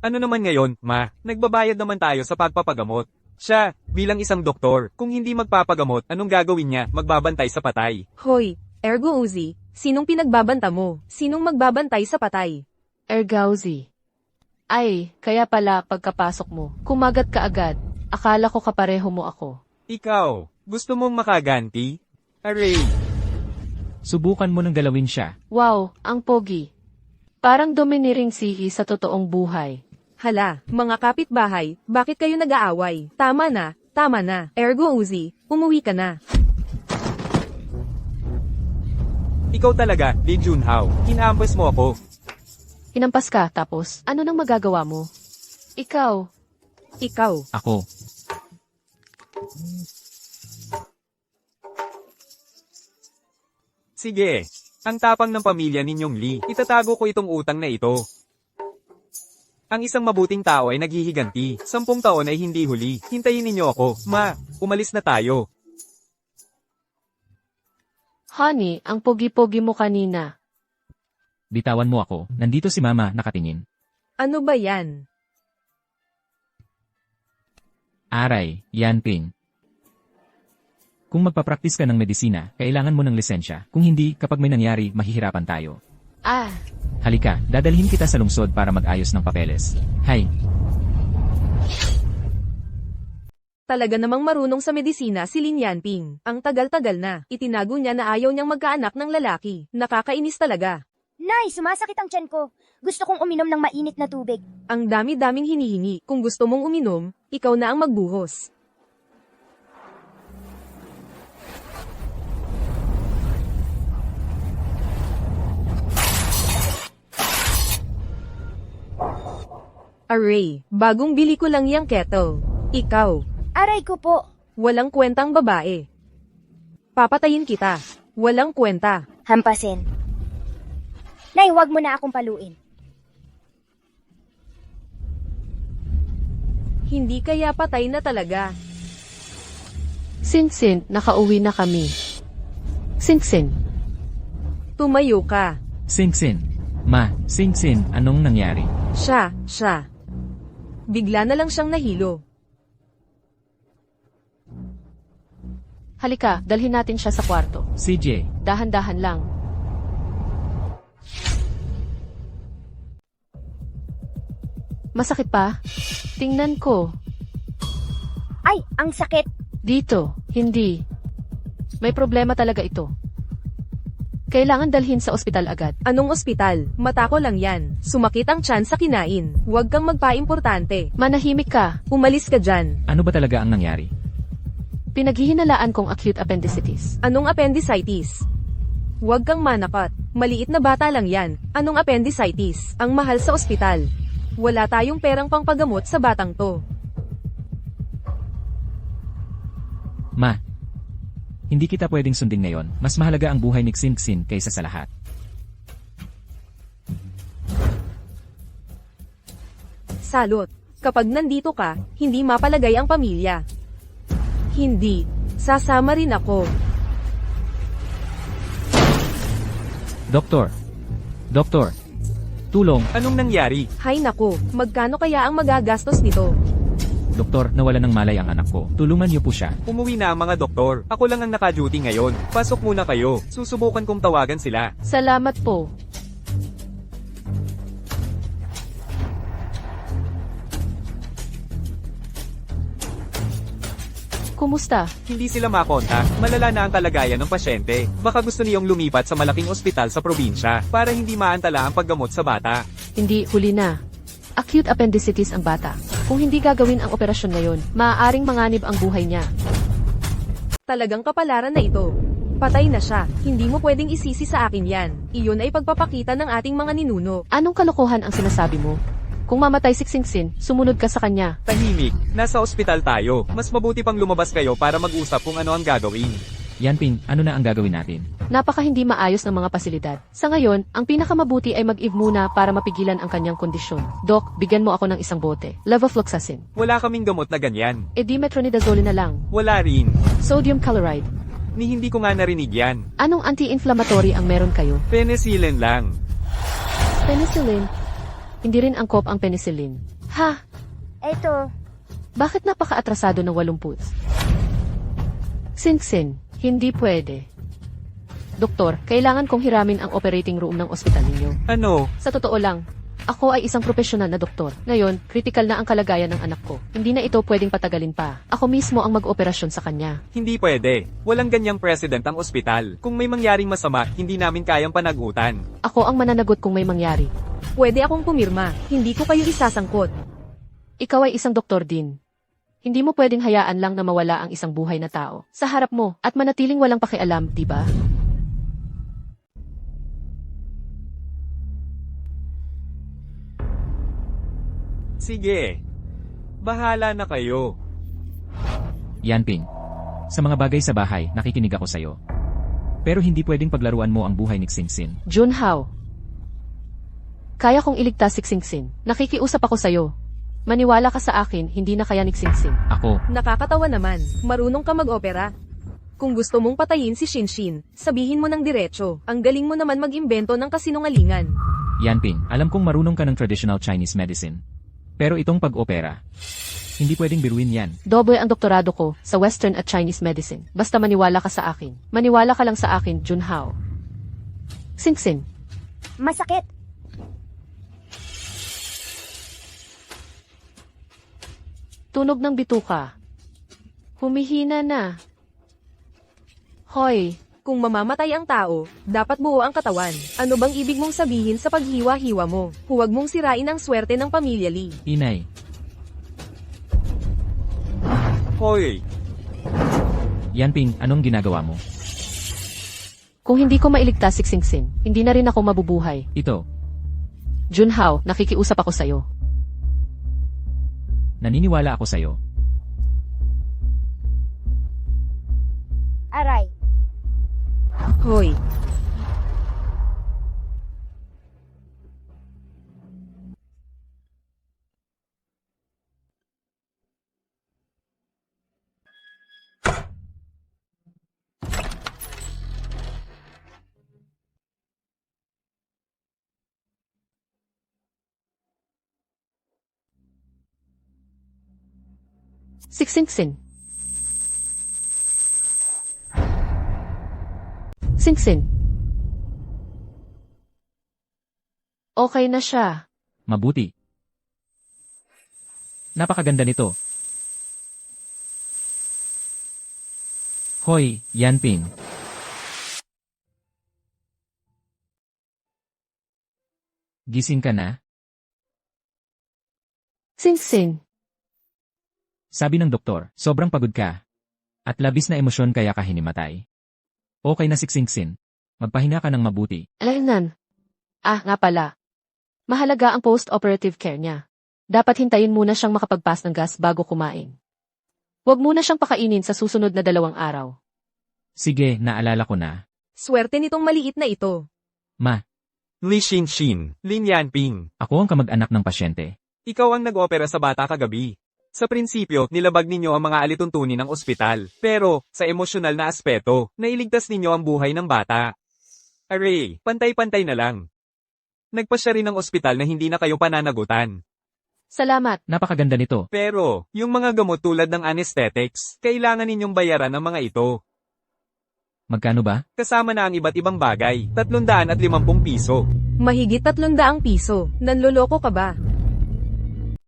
Ano naman ngayon, ma? Nagbabayad naman tayo sa pagpapagamot. Siya, bilang isang doktor, kung hindi magpapagamot, anong gagawin niya? Magbabantay sa patay. Hoy, Ergo Uzi, sinong pinagbabanta mo? Sinong magbabantay sa patay? Ergauzi. Ay, kaya pala pagkapasok mo, kumagat ka agad. Akala ko kapareho mo ako. Ikaw, gusto mong makaganti? Aray! Subukan mo nang galawin siya. Wow, ang pogi. Parang dominiring sihi sa totoong buhay. Hala, mga kapitbahay, bakit kayo nag-aaway? Tama na. Ergo Uzi, umuwi ka na. Ikaw talaga, Lee Junhao. Hinampas mo ako. Hinampas ka, tapos, ano nang magagawa mo? Ikaw, Ako. Sige. Ang tapang ng pamilya ninyong Lee, itatago ko itong utang na ito. Ang isang mabuting tao ay naghihiganti. 10 taon ay hindi huli. Hintayin ninyo ako. Ma, umalis na tayo. honey, ang pogi-pogi mo kanina. Bitawan mo ako. Nandito si Mama nakatingin. Ano ba yan? Aray, Yanping. Kung magpapractice ka ng medisina, kailangan mo ng lisensya. Kung hindi, kapag may nangyari, mahihirapan tayo. Ah, Halika, dadalhin kita sa lungsod para mag-ayos ng papeles. Hay, Talaga namang marunong sa medisina si Lin Yanping. Ang tagal-tagal na, itinago niya na ayaw niyang magkaanak ng lalaki. Nakakainis talaga. Nay, sumasakit ang tiyan ko. Gusto kong uminom ng mainit na tubig. Ang dami-daming hinihingi. Kung gusto mong uminom, ikaw na ang magbuhos. Aray, bagong bili ko lang yung kettle. Ikaw, Aray ko po. walang kwentang babae. Papatayin kita. Walang kwenta. Hampasin. Nay, wag mo na akong paluin. Hindi kaya patay na talaga. Sinsin, nakauwi na kami. Sinsin, Tumayo ka. Singsin. Ma, Singsin, anong nangyari? Siya. Bigla na lang siyang nahilo. halika, dalhin natin siya sa kwarto. CJ, Dahan-dahan lang. Masakit pa? Tingnan ko. Ay, ang sakit. Dito, hindi. May problema talaga ito. Kailangan dalhin sa ospital agad. Anong ospital? Mata ko lang yan. Sumakit ang tiyan sa kinain. Huwag kang magpa-importante. Manahimik ka. Umalis ka dyan. ano ba talaga ang nangyari? Pinaghihinalaan kong acute appendicitis. Anong appendicitis? Huwag kang manakot. Maliit na bata lang yan. Anong appendicitis? Ang mahal sa ospital. Wala tayong perang pangpagamot sa batang to. Ma, hindi kita pwedeng sundin ngayon. Mas mahalaga ang buhay ni Singsin kaysa sa lahat. Salot. Kapag nandito ka, hindi mapalagay ang pamilya. Hindi. Sasama rin ako. Doktor, tulong. Anong nangyari? Hay nako, magkano kaya ang magagastos nito? Doktor, nawala ng malay ang anak ko. Tulungan niyo po siya. Umuwi na ang mga doktor. Ako lang ang naka-duty ngayon. Pasok muna kayo. Susubukan kong tawagan sila. Salamat po. Kumusta? Hindi sila makontak. Malala na ang kalagayan ng pasyente. Baka gusto niyong lumipat sa malaking ospital sa probinsya para hindi maantala ang paggamot sa bata. Hindi, huli na. Acute appendicitis ang bata. Kung hindi gagawin ang operasyon ngayon, maaaring manganib ang buhay niya. Talagang kapalaran na ito. Patay na siya. Hindi mo pwedeng isisi sa akin yan. Iyon ay pagpapakita ng ating mga ninuno. Anong kalokohan ang sinasabi mo? Kung mamatay si Singsin, sumunod ka sa kanya. Tahimik. Nasa ospital tayo. Mas mabuti pang lumabas kayo para mag-usap kung ano ang gagawin. Yanping, ano na ang gagawin natin? Napaka hindi maayos ng mga pasilidad. Sa ngayon, ang pinakamabuti ay mag-IV muna para mapigilan ang kanyang kondisyon. Doc, bigyan mo ako ng isang bote. Levofloxacin. Wala kaming gamot na ganyan. Metronidazole na lang. Wala rin. Sodium chloride. Ni hindi ko nga narinig yan. Anong anti-inflammatory ang meron kayo? Penicillin lang. Penicillin. Hindi rin angkop ang penicillin. Ha? Eto, Bakit napaka-atrasado ng 80? Sinsin. Hindi pwede. Doktor, kailangan kong hiramin ang operating room ng ospital ninyo. Ano? Sa totoo lang, ako ay isang profesional na doktor. Ngayon, kritikal na ang kalagayan ng anak ko. Hindi na ito pwedeng patagalin pa. Ako mismo ang mag-operasyon sa kanya. Hindi pwede. Walang ganyang president ang ospital. Kung may mangyaring masama, hindi namin kayang panagutan. Ako ang mananagot kung may mangyari. Pwede akong pumirma. Hindi ko kayo isasangkot. Ikaw ay isang doktor din. Hindi mo pwedeng hayaan lang na mawala ang isang buhay na tao sa harap mo at manatiling walang pakialam, di ba? Sige. Bahala na kayo. Yanping, sa mga bagay sa bahay, nakikinig ako sa'yo. Pero hindi pwedeng paglaruan mo ang buhay ni Xingxin. Junhao. Kaya kong iligtas si Xingxin. Nakikiusap ako sa'yo. Maniwala ka sa akin, hindi na kaya ni Xingxin. Ako, Nakakatawa naman. Marunong ka mag-opera. Kung gusto mong patayin si Shinshin, sabihin mo ng diretso. Ang galing mo naman mag-imbento ng kasinungalingan. Yanping, alam kong marunong ka ng traditional Chinese medicine. Pero itong pag-opera, hindi pwedeng biruin yan. Doble ang doktorado ko sa Western at Chinese medicine. Basta maniwala ka sa akin. Maniwala ka lang sa akin, Junhao. Xingxin. masakit. Tunog ng bituka. Humihina na. Hoy, Kung mamamatay ang tao, dapat buo ang katawan. Ano bang ibig mong sabihin sa paghiwa-hiwa mo? Huwag mong sirain ang swerte ng pamilya Lee. Inay, Hoy, Yanping, anong ginagawa mo? kung hindi ko mailigtas si Xingxin, hindi na rin ako mabubuhay. Ito, Junhao, nakikiusap ako sa'yo. naniniwala ako sa'yo. Aray. Hoy, Si Xingxin. Xingxin. Okay na siya. Mabuti. Napakaganda nito. Hoy, Yanping. Gising ka na? Xingxin. Sabi ng doktor, sobrang pagod ka. At labis na emosyon kaya ka hinimatay. Okay na si Xingxin. Magpahinga ka ng mabuti. Alaynan. Nga pala. Mahalaga ang post-operative care niya. Dapat hintayin muna siyang makapagpas ng gas bago kumain. Huwag muna siyang pakainin sa susunod na 2 araw. Sige, naalala ko na. swerte nitong maliit na ito. Ma, Li Shinshin, Lin Yanping. ako ang kamag-anak ng pasyente. Ikaw ang nag-opera sa bata kagabi. Sa prinsipyo, nilabag ninyo ang mga alituntunin ng ospital. Pero, sa emosyonal na aspeto, nailigtas ninyo ang buhay ng bata. Aray, pantay-pantay na lang. Nagpasya rin ng ospital na hindi na kayo pananagutan. Salamat. Napakaganda nito. Pero, yung mga gamot tulad ng anesthetics, kailangan ninyong bayaran ang mga ito. Magkano ba? Kasama na ang iba't ibang bagay, 350 piso. Mahigit 300 piso. Nanloloko ka ba?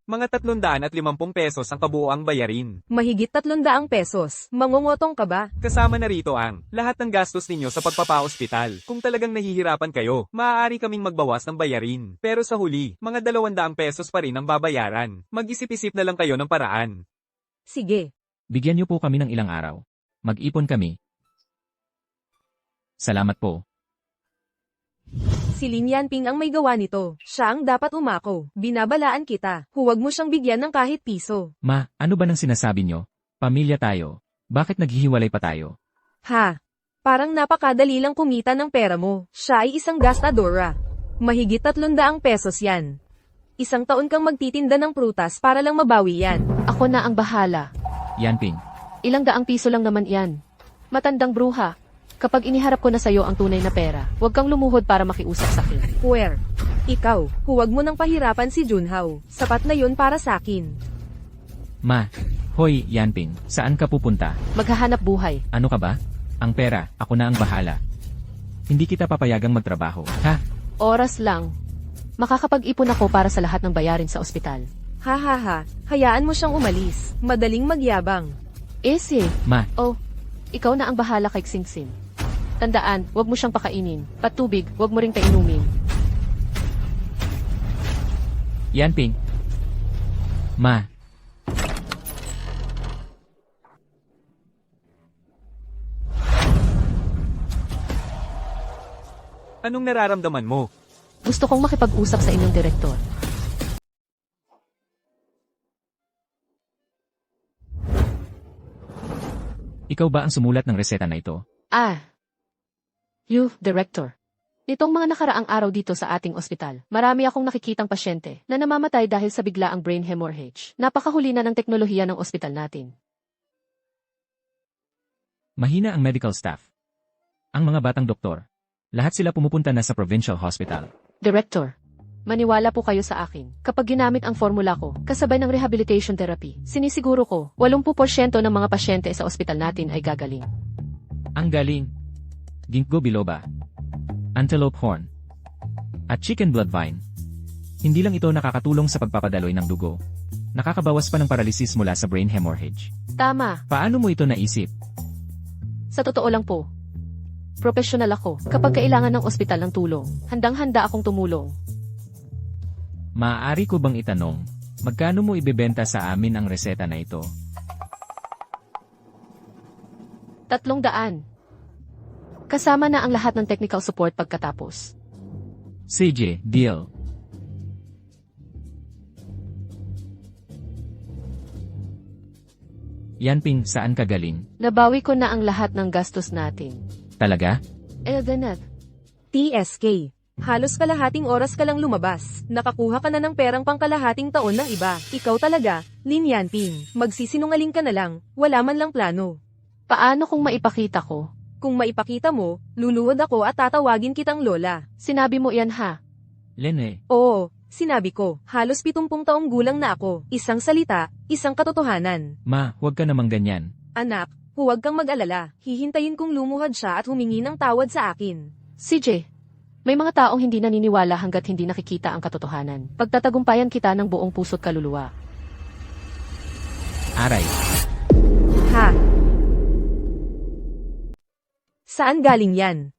Mga 350 pesos ang kabuoang bayarin. Mahigit 300 pesos. Mangungotong ka ba? Kasama na rito ang lahat ng gastos ninyo sa pagpapa-ospital. Kung talagang nahihirapan kayo, maaari kaming magbawas ng bayarin. Pero sa huli, mga 200 pesos pa rin ang babayaran. Mag-isip-isip na lang kayo ng paraan. Sige. Bigyan niyo po kami ng ilang araw. Mag-ipon kami. Salamat po. Si Lin Yanping ang may gawa nito. Siya ang dapat umako. Binabalaan kita. Huwag mo siyang bigyan ng kahit piso. Ma, ano ba nang sinasabi niyo? Pamilya tayo. Bakit naghihiwalay pa tayo? Ha? Parang napakadali lang kumita ng pera mo. Siya ay isang gastadora. Mahigit 300 pesos yan. Isang taon kang magtitinda ng prutas para lang mabawi yan. Ako na ang bahala. Yanping, Ilang daang piso lang naman yan. Matandang bruha. Kapag iniharap ko na sa'yo ang tunay na pera, huwag kang lumuhod para makiusap sa akin. Puwer. Ikaw, huwag mo nang pahirapan si Junhao. Sapat na yun para sa akin. ma. Hoy, Yanping, saan ka pupunta? Maghahanap buhay. Ano ka ba? Ang pera, ako na ang bahala. Hindi kita papayagang magtrabaho, ha? Oras lang. Makakapag-ipon ako para sa lahat ng bayarin sa ospital. Ha ha ha, hayaan mo siyang umalis. Madaling magyabang. Ese. Ma, Oh, ikaw na ang bahala kay Xingxin. Tandaan, huwag mo siyang pakainin. Patubig, huwag mo ring painumin. Yanping. Ma, Anong nararamdaman mo? Gusto kong makipag-usap sa inyong direktor. ikaw ba ang sumulat ng reseta na ito? Ah. You, director. Nitong mga nakaraang araw dito sa ating ospital, marami akong nakikitang pasyente na namamatay dahil sa biglaang brain hemorrhage. Napakahuli na ng teknolohiya ng ospital natin. Mahina ang medical staff. Ang mga batang doktor. Lahat sila pumupunta na sa provincial hospital. Director, maniwala po kayo sa akin. Kapag ginamit ang formula ko, kasabay ng rehabilitation therapy, sinisiguro ko, 80% ng mga pasyente sa ospital natin ay gagaling. Ang galing. Ginkgo biloba. Antelope horn. At chicken blood vine. Hindi lang ito nakakatulong sa pagpapadaloy ng dugo. Nakakabawas pa ng paralysis mula sa brain hemorrhage. Tama, Paano mo ito naisip? sa totoo lang po. Professional ako. Kapag kailangan ng ospital ng tulong, handang-handa akong tumulong. Maaari ko bang itanong, magkano mo ibebenta sa amin ang reseta na ito? 300. Kasama na ang lahat ng technical support pagkatapos. CJ, deal. Yanping, saan ka galing? Nabawi ko na ang lahat ng gastos natin. Talaga? Eldenet, TSK. Halos kalahating oras ka lang lumabas. Nakakuha ka na ng perang pangkalahating taon ng iba. Ikaw talaga, Lin Yanping. Magsisinungaling ka na lang. Wala man lang plano. paano kung maipakita ko? Kung maipakita mo, luluhod ako at tatawagin kitang lola. Sinabi mo yan ha. Lene, Oo, sinabi ko. Halos 70 taong gulang na ako. Isang salita, isang katotohanan. ma, huwag ka namang ganyan. Anak, huwag kang mag-alala. Hihintayin kong lumuhad siya at humingi ng tawad sa akin. CJ, may mga taong hindi naniniwala hanggat hindi nakikita ang katotohanan. Pagtatagumpayan kita ng buong puso't kaluluwa. Aray, Ha? Saan galing yan?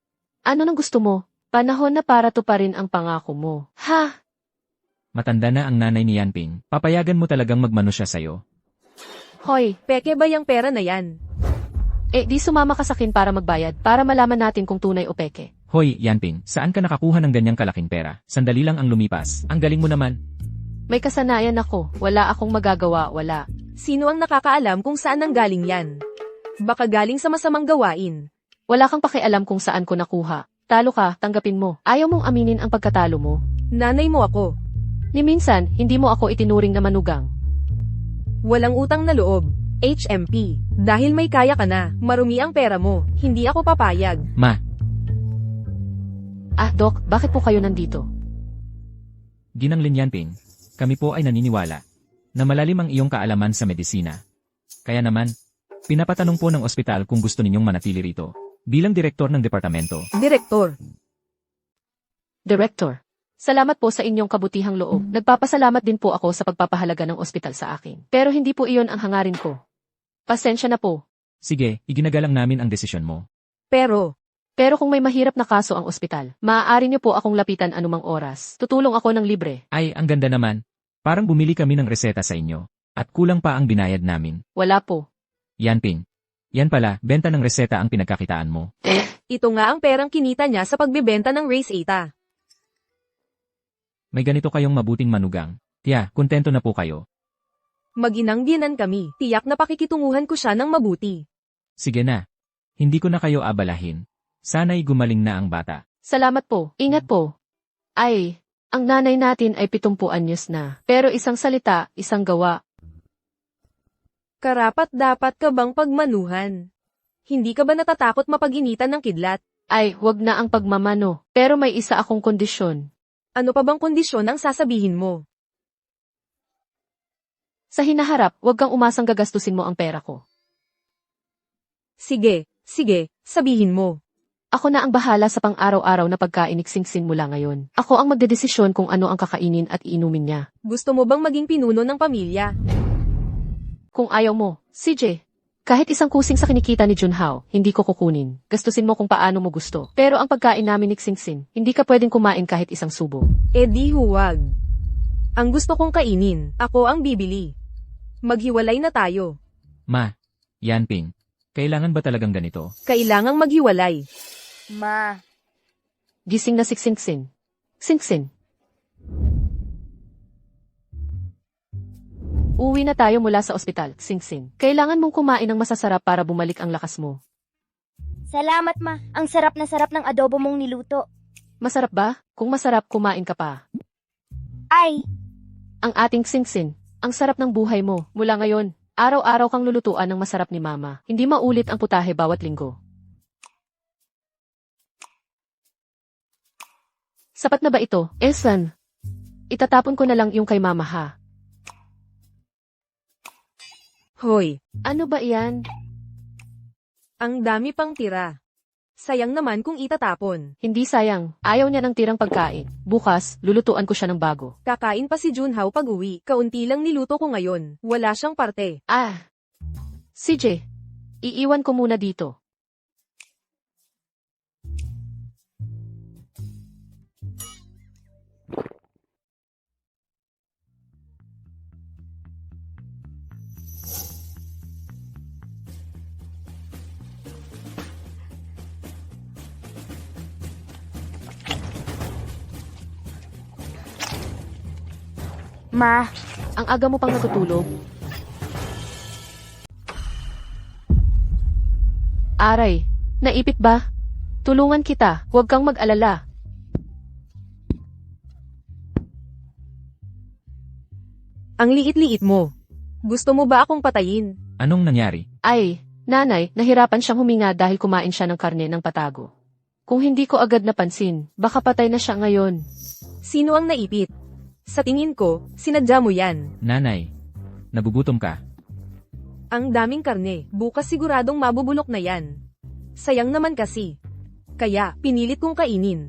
Ano nang gusto mo? Panahon na para tuparin ang pangako mo. Ha? matanda na ang nanay ni Yanping. Papayagan mo talagang magmano siya sa'yo. Hoy, Peke ba yung pera na yan? di sumama ka sa akin para magbayad para malaman natin kung tunay o peke. Hoy, Yanping, saan ka nakakuha ng ganyang kalaking pera? Sandali lang ang lumipas. Ang galing mo naman. May kasanayan ako. Wala akong magagawa, wala. Sino ang nakakaalam kung saan ang galing yan? Baka galing sa masamang gawain. Wala kang pakialam kung saan ko nakuha. Talo ka, tanggapin mo. Ayaw mong aminin ang pagkatalo mo. Nanay mo ako. Ni minsan, hindi mo ako itinuring na manugang. Walang utang na loob. HMP. Dahil may kaya ka na, marumi ang pera mo. Hindi ako papayag. Ma, Ah, Doc, bakit po kayo nandito? Ginang Lin Yanping, kami po ay naniniwala na malalim ang iyong kaalaman sa medisina. Kaya naman, pinapatanong po ng ospital kung gusto ninyong manatili rito. Bilang direktor ng departamento, Direktor. Director, salamat po sa inyong kabutihang loob. Nagpapasalamat din po ako sa pagpapahalaga ng ospital sa akin. Pero hindi po iyon ang hangarin ko. Pasensya na po. sige, iginagalang namin ang desisyon mo. Pero, Pero kung may mahirap na kaso ang ospital, maaari niyo po akong lapitan anumang oras. Tutulong ako ng libre. Ay, ang ganda naman. Parang bumili kami ng reseta sa inyo. At kulang pa ang binayad namin. Wala po. Yanping. Yan pala, benta ng reseta ang pinagkakitaan mo. ito nga ang perang kinita niya sa pagbebenta ng Race Eta. May ganito kayong mabuting manugang. Tiya, kontento na po kayo. Mag-inang biyanan kami. Tiyak na pakikitunguhan ko siya ng mabuti. Sige na. Hindi ko na kayo abalahin. Sana'y gumaling na ang bata. Salamat po. Ingat po. Ay, ang nanay natin ay 70 anyos na. Pero isang salita, isang gawa. Karapat-dapat ka bang pagmanuhan? Hindi ka ba natatakot mapag-initan ng kidlat? Ay, wag na ang pagmamano. Pero may isa akong kondisyon. Ano pa bang kondisyon ang sasabihin mo? Sa hinaharap, wag kang umasang gagastusin mo ang pera ko. Sige, sabihin mo. Ako na ang bahala sa pang-araw-araw na pagkain ni Singsin mula ngayon. Ako ang magdedesisyon kung ano ang kakainin at iinumin niya. Gusto mo bang maging pinuno ng pamilya? Kung ayaw mo, CJ, kahit isang kusing sa kinikita ni Junhao, hindi ko kukunin. Gastusin mo kung paano mo gusto. Pero ang pagkain namin ni Singsin, hindi ka pwedeng kumain kahit isang subo. Eh di huwag. Ang gusto kong kainin, ako ang bibili. Maghiwalay na tayo. Ma, Yanping, kailangan ba talagang ganito? Kailangang maghiwalay. Ma, Gising na si Singsin. Singsin. Uwi na tayo mula sa ospital, Singsin. Kailangan mong kumain ng masasarap para bumalik ang lakas mo. salamat ma. Ang sarap na sarap ng adobo mong niluto. Masarap ba? Kung masarap, kumain ka pa. Ay, Ang ating Singsin, ang sarap ng buhay mo. Mula ngayon, araw-araw kang lulutuan ng masarap ni Mama. Hindi maulit ang putahe bawat linggo. Sapat na ba ito, Elsan? Itatapon ko na lang yung kay Mama ha. Hoy, Ano ba iyan? ang dami pang tira. Sayang naman kung itatapon. Hindi sayang. Ayaw niya ng tirang pagkain. Bukas, lulutuan ko siya ng bago. Kakain pa si Junhao pag uwi. Kaunti lang niluto ko ngayon. Wala siyang parte. Ah! CJ, iiwan ko muna dito. ma, Ang aga mo pang natutulog. Aray, naipit ba? Tulungan kita, huwag kang mag-alala. Ang liit-liit mo. Gusto mo ba akong patayin? Anong nangyari? Ay, nanay, nahirapan siyang huminga dahil kumain siya ng karne ng patago. Kung hindi ko agad napansin, baka patay na siya ngayon. Sino ang naipit? Sa tingin ko, sinadya mo yan. Nanay, nagugutom ka. Ang daming karne, bukas siguradong mabubulok na yan. Sayang naman kasi. Kaya, pinilit kong kainin.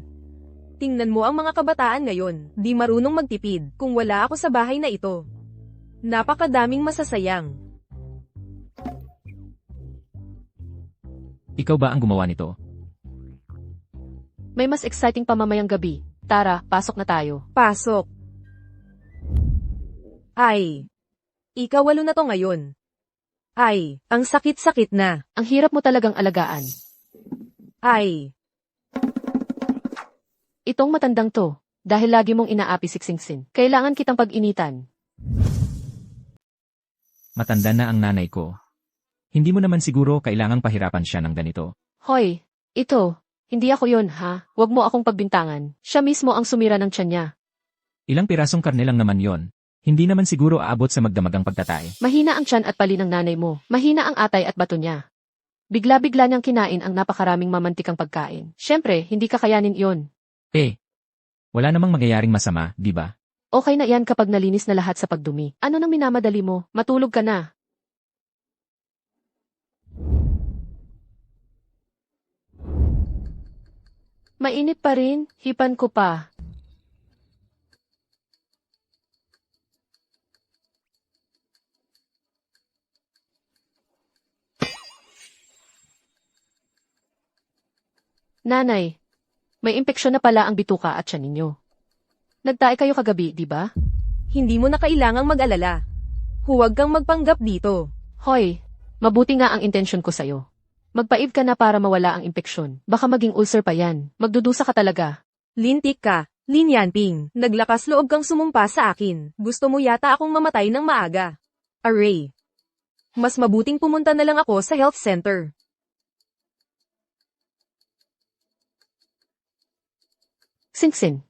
Tingnan mo ang mga kabataan ngayon, di marunong magtipid kung wala ako sa bahay na ito. Napakadaming masasayang. Ikaw ba ang gumawa nito? May mas exciting pa mamayang gabi. Tara, pasok na tayo. Pasok. Ay. Ikawalo na to ngayon. Ay, ang sakit-sakit na. Ang hirap mo talagang alagaan. Ay. Itong matandang to, dahil lagi mong inaapi si Singsin. Kailangan kitang pag-initan. Matanda na ang nanay ko. Hindi mo naman siguro kailangang pahirapan siya ng ganito. Hoy, ito, hindi ako yon ha? Huwag mo akong pagbintangan. Siya mismo ang sumira ng tiyan niya. Ilang pirasong karne lang naman yon. Hindi naman siguro aabot sa magdamagang pagtatae. Mahina ang tiyan at pali ng nanay mo. Mahina ang atay at bato niya. Bigla-bigla niyang kinain ang napakaraming mamantikang pagkain. Siyempre, hindi kakayanin iyon. Wala namang magyayaring masama, di ba? Okay na yan kapag nalinis na lahat sa pagdumi. Ano nang minamadali mo? Matulog ka na. Mainit pa rin, hipan ko pa. Nanay, may impeksyon na pala ang bituka at tiyan ninyo. Nagtae kayo kagabi, di ba? Hindi mo na kailangang mag-alala. Huwag kang magpanggap dito. Hoy, mabuti nga ang intensyon ko sa'yo. Magpaib ka na para mawala ang impeksyon. Baka maging ulcer pa yan. Magdudusa ka talaga. Lintik ka. Lin Yanping, naglakas loob kang sumumpa sa akin. Gusto mo yata akong mamatay ng maaga. Array. Mas mabuting pumunta na lang ako sa health center. Sinsin.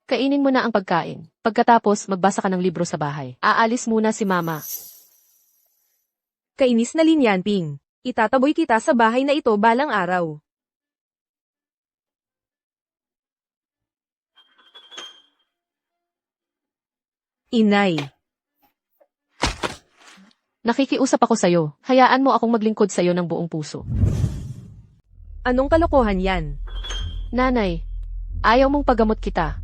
Kainin mo na ang pagkain. Pagkatapos, magbasa ka ng libro sa bahay. Aalis muna si Mama. Kainis na Lin Yanping. Itataboy kita sa bahay na ito balang araw. Inay. Nakikiusap ako sa'yo. Hayaan mo akong maglingkod sa'yo ng buong puso. Anong kalokohan yan? Nanay, ayaw mong pagamot kita.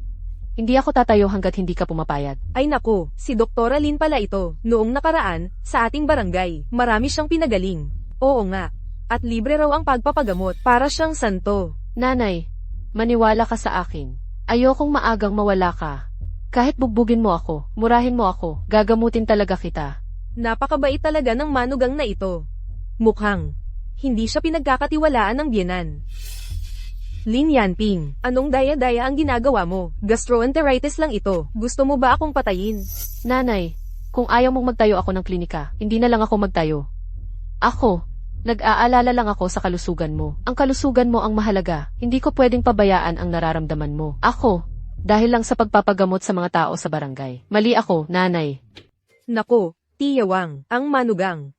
Hindi ako tatayo hanggat hindi ka pumapayag. Ay nako, si Doktora Lin pala ito. Noong nakaraan, sa ating barangay, marami siyang pinagaling. Oo nga. At libre raw ang pagpapagamot para siyang santo. Nanay, maniwala ka sa akin. Ayokong maagang mawala ka. Kahit bugbugin mo ako, murahin mo ako, gagamutin talaga kita. Napakabait talaga ng manugang na ito. Mukhang hindi siya pinagkakatiwalaan ng biyenan. Lin Yanping, anong daya-daya ang ginagawa mo? Gastroenteritis lang ito. Gusto mo ba akong patayin? Nanay, kung ayaw mong magtayo ako ng klinika, hindi na lang ako magtayo. Ako, nag-aalala lang ako sa kalusugan mo. Ang kalusugan mo ang mahalaga. Hindi ko pwedeng pabayaan ang nararamdaman mo. Ako, dahil lang sa pagpapagamot sa mga tao sa barangay. Mali ako, nanay. Nako, Tia Wang, ang manugang.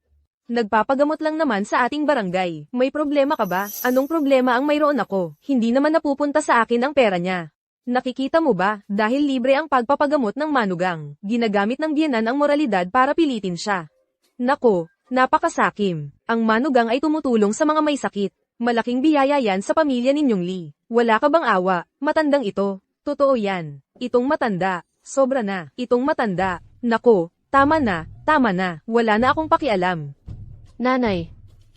Nagpapagamot lang naman sa ating barangay. May problema ka ba? Anong problema ang mayroon ako? Hindi naman napupunta sa akin ang pera niya. Nakikita mo ba? Dahil libre ang pagpapagamot ng manugang. Ginagamit ng biyenan ang moralidad para pilitin siya. Nako, napakasakim. Ang manugang ay tumutulong sa mga may sakit. Malaking biyaya yan sa pamilya ninyong Lee. Wala ka bang awa? Matandang ito. Totoo yan. Itong matanda. Sobra na. Itong matanda. Nako, tama na. Tama na. Wala na akong pakialam. Nanay,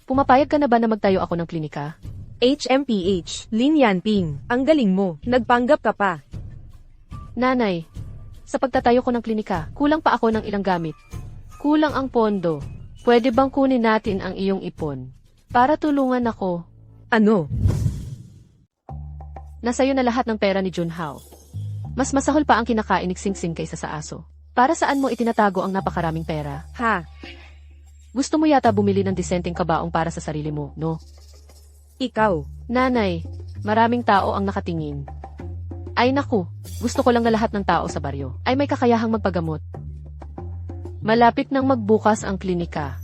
pumapayag ka na ba na magtayo ako ng klinika? HMPH, Lin Yanping, ang galing mo. Nagpanggap ka pa. Nanay, sa pagtatayo ko ng klinika, kulang pa ako ng ilang gamit. Kulang ang pondo. Pwede bang kunin natin ang iyong ipon? Para tulungan ako. Ano? Nasa'yo na lahat ng pera ni Junhao. Mas masahol pa ang kinakain ni Singsing kaysa sa aso. Para saan mo itinatago ang napakaraming pera? Ha? Gusto mo yata bumili ng disenteng kabaong para sa sarili mo, no? Ikaw. Nanay, maraming tao ang nakatingin. Ay naku, gusto ko lang na lahat ng tao sa baryo ay may kakayahang magpagamot. Malapit nang magbukas ang klinika.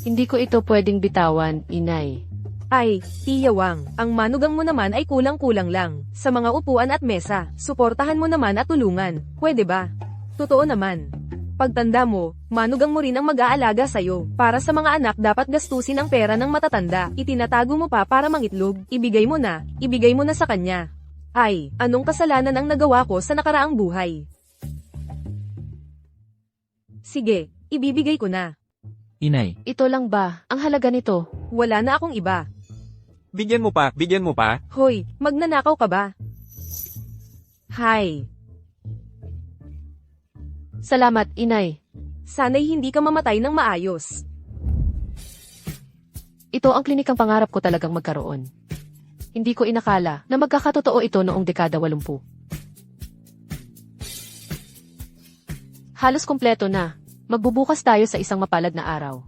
Hindi ko ito pwedeng bitawan, inay. Ay, Tia Wang, ang manugang mo naman ay kulang-kulang lang. Sa mga upuan at mesa, suportahan mo naman at tulungan. Pwede ba? Totoo naman. Pagtanda mo, manugang mo rin ang mag-aalaga sa'yo. Para sa mga anak dapat gastusin ang pera ng matatanda. Itinatago mo pa para mangitlog. Ibigay mo na sa kanya. Ay, anong kasalanan ang nagawa ko sa nakaraang buhay? Sige, ibibigay ko na. Inay, Ito lang ba, ang halaga nito? Wala na akong iba. Bigyan mo pa, bigyan mo pa. Hoy, magnanakaw ka ba? Hay. Salamat, inay. Sana'y hindi ka mamatay ng maayos. Ito ang klinikang pangarap ko talagang magkaroon. Hindi ko inakala na magkakatotoo ito noong dekada 80. Halos kompleto na. Magbubukas tayo sa isang mapalad na araw.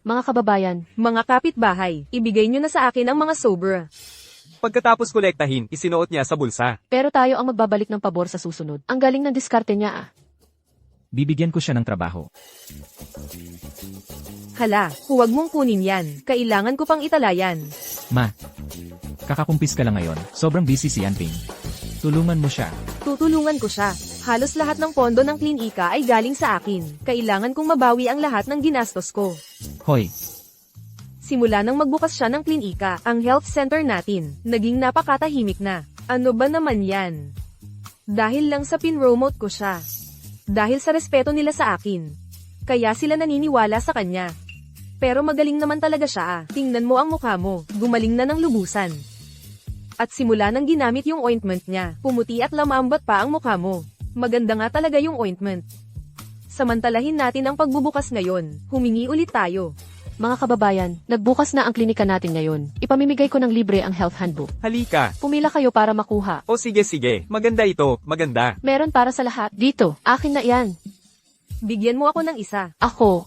Mga kababayan, Mga kapitbahay, ibigay nyo na sa akin ang mga sobra. Pagkatapos kolektahin, isinuot niya sa bulsa. pero tayo ang magbabalik ng pabor sa susunod. Ang galing ng diskarte niya ah. bibigyan ko siya ng trabaho. Hala, huwag mong kunin yan. Kailangan ko pang italayan. Ma, kakakumpis ka lang ngayon. Sobrang busy si Yanping. Tulungan mo siya. Tutulungan ko siya. Halos lahat ng pondo ng klinika ay galing sa akin. Kailangan kong mabawi ang lahat ng ginastos ko. Hoy, Simula nang magbukas siya ng klinika, ang health center natin, naging napakatahimik na. Ano ba naman yan? Dahil lang sa pinromote ko siya. Dahil sa respeto nila sa akin. Kaya sila naniniwala sa kanya. Pero magaling naman talaga siya ah. Tingnan mo ang mukha mo, gumaling na ng lubusan. At simula nang ginamit yung ointment niya, pumuti at lamambat pa ang mukha mo. Maganda nga talaga yung ointment. Samantalahin natin ang pagbubukas ngayon, humingi ulit tayo. Mga kababayan, nagbukas na ang klinika natin ngayon. Ipamimigay ko ng libre ang health handbook. Halika. Pumila kayo para makuha. O sige sige, maganda ito, maganda. Meron para sa lahat. Dito, akin na yan. Bigyan mo ako ng isa. Ako.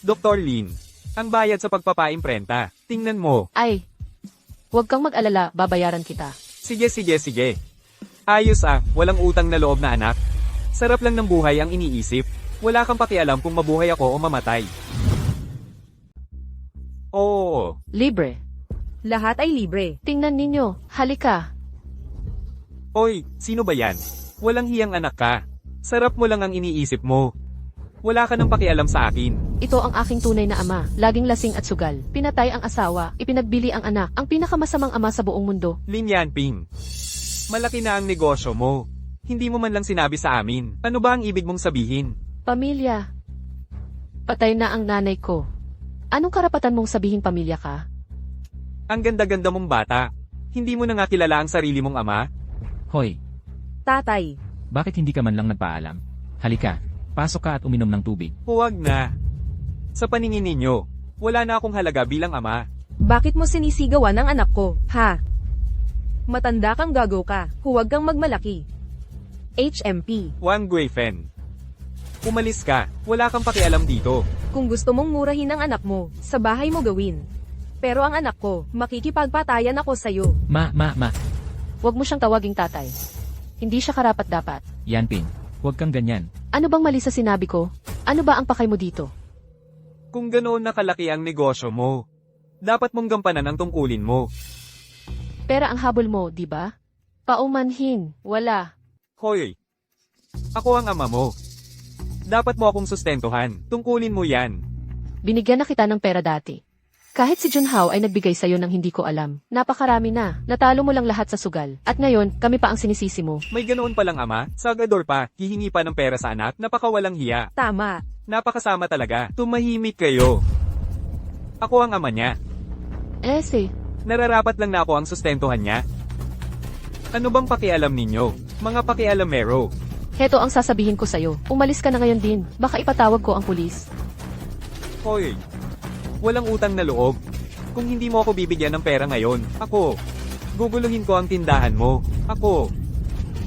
Dr. Lin, ang bayad sa pagpapaimprenta. Tingnan mo. Ay, huwag kang mag-alala, babayaran kita. Sige sige sige. Ayos walang utang na loob na anak. Sarap lang ng buhay ang iniisip. Wala kang pakialam kung mabuhay ako o mamatay. Oo. Libre. Lahat ay libre. Tingnan ninyo, halika. Oy, sino ba yan? Walang hiyang anak ka. Sarap mo lang ang iniisip mo. Wala ka nang pakialam sa akin. Ito ang aking tunay na ama, laging lasing at sugal. Pinatay ang asawa, ipinagbili ang anak, ang pinakamasamang ama sa buong mundo. Lin Yanping. Malaki na ang negosyo mo. Hindi mo man lang sinabi sa amin. Ano ba ang ibig mong sabihin? Pamilya. Patay na ang nanay ko. Anong karapatan mong sabihin pamilya ka? Ang ganda-ganda mong bata. Hindi mo na nga kilala ang sarili mong ama? Hoy, Tatay, bakit hindi ka man lang nagpaalam? Halika, pasok ka at uminom ng tubig. Huwag na. Sa paningin ninyo, wala na akong halaga bilang ama. bakit mo sinisigawan ang anak ko, ha? Matanda kang gago ka, huwag kang magmalaki. HMP, Wang Guifen. Umalis ka. Wala kang pakialam dito. kung gusto mong murahin ang anak mo, sa bahay mo gawin. Pero ang anak ko, makikipagpatayan ako sa'yo. Ma. Huwag mo siyang tawaging tatay. Hindi siya karapat-dapat. Yanping, huwag kang ganyan. Ano bang mali sa sinabi ko? Ano ba ang pakay mo dito? Kung ganoon nakalaki ang negosyo mo, dapat mong gampanan ang tungkulin mo. Pera ang habol mo, di ba? Paumanhin, wala. Hoy, ako ang ama mo. Dapat mo akong sustentuhan. Tungkulin mo yan. Binigyan na kita ng pera dati. Kahit si Junhao ay nagbigay sa'yo ng hindi ko alam. Napakarami na. Natalo mo lang lahat sa sugal. At ngayon, kami pa ang sinisisi mo. May ganoon palang ama, sagador pa, hihingi pa ng pera sa anak, napakawalang hiya. Tama. Napakasama talaga. Tumahimik kayo. Ako ang ama niya. Nararapat lang na ako ang sustentuhan niya. Ano bang pakialam ninyo? Mga pakialamero. Heto ang sasabihin ko sa'yo. Umalis ka na ngayon din. Baka ipatawag ko ang pulis. Hoy, walang utang na loob. Kung hindi mo ako bibigyan ng pera ngayon, ako. Guguluhin ko ang tindahan mo. Ako.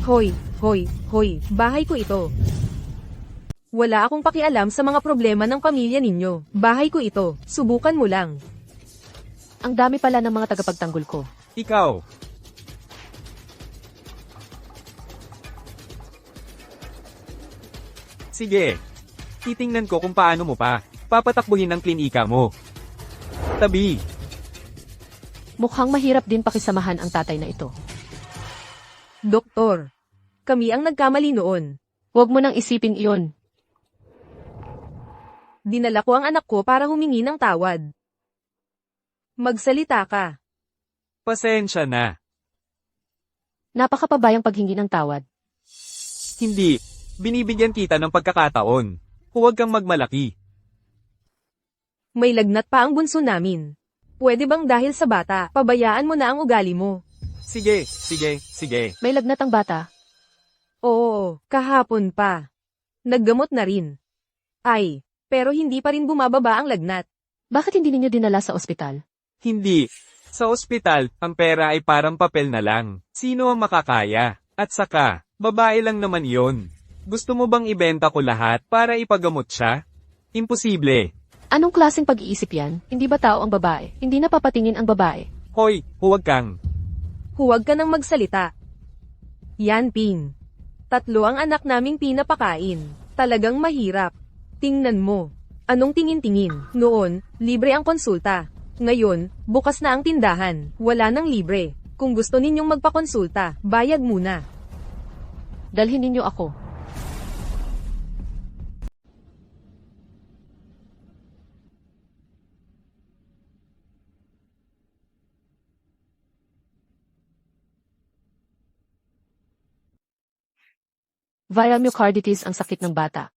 Hoy, bahay ko ito. Wala akong pakialam sa mga problema ng pamilya ninyo. Bahay ko ito. Subukan mo lang. Ang dami pala ng mga tagapagtanggol ko. Ikaw. Sige. Titingnan ko kung paano mo pa. Papatakbuhin ang klinika mo. Tabi. Mukhang mahirap din pakisamahan ang tatay na ito. Doktor, kami ang nagkamali noon. Huwag mo nang isipin iyon. Dinala ko ang anak ko para humingi ng tawad. Magsalita ka. Pasensya na. Napakapabayang paghingi ng tawad. Hindi. Binibigyan kita ng pagkakataon. Huwag kang magmalaki. May lagnat pa ang bunso namin. Pwede bang dahil sa bata, pabayaan mo na ang ugali mo? Sige. May lagnat ang bata. Oo, kahapon pa. Naggamot na rin. Ay, pero hindi pa rin bumababa ang lagnat. Bakit hindi ninyo dinala sa ospital? Hindi. Sa ospital, ang pera ay parang papel na lang. Sino ang makakaya? At saka, babae lang naman yon. Gusto mo bang ibenta ko lahat para ipagamot siya? Imposible. Anong klaseng pag-iisip yan? Hindi ba tao ang babae? Hindi napapatingin ang babae. Hoy, huwag kang. Huwag ka nang magsalita. Yan, Ping. 3 ang anak naming pinapakain. Talagang mahirap. Tingnan mo. Anong tingin-tingin? Noon, libre ang konsulta. Ngayon, bukas na ang tindahan. Wala nang libre. Kung gusto ninyong magpakonsulta, bayad muna. Dalhin ninyo ako. Viral myocarditis ang sakit ng bata.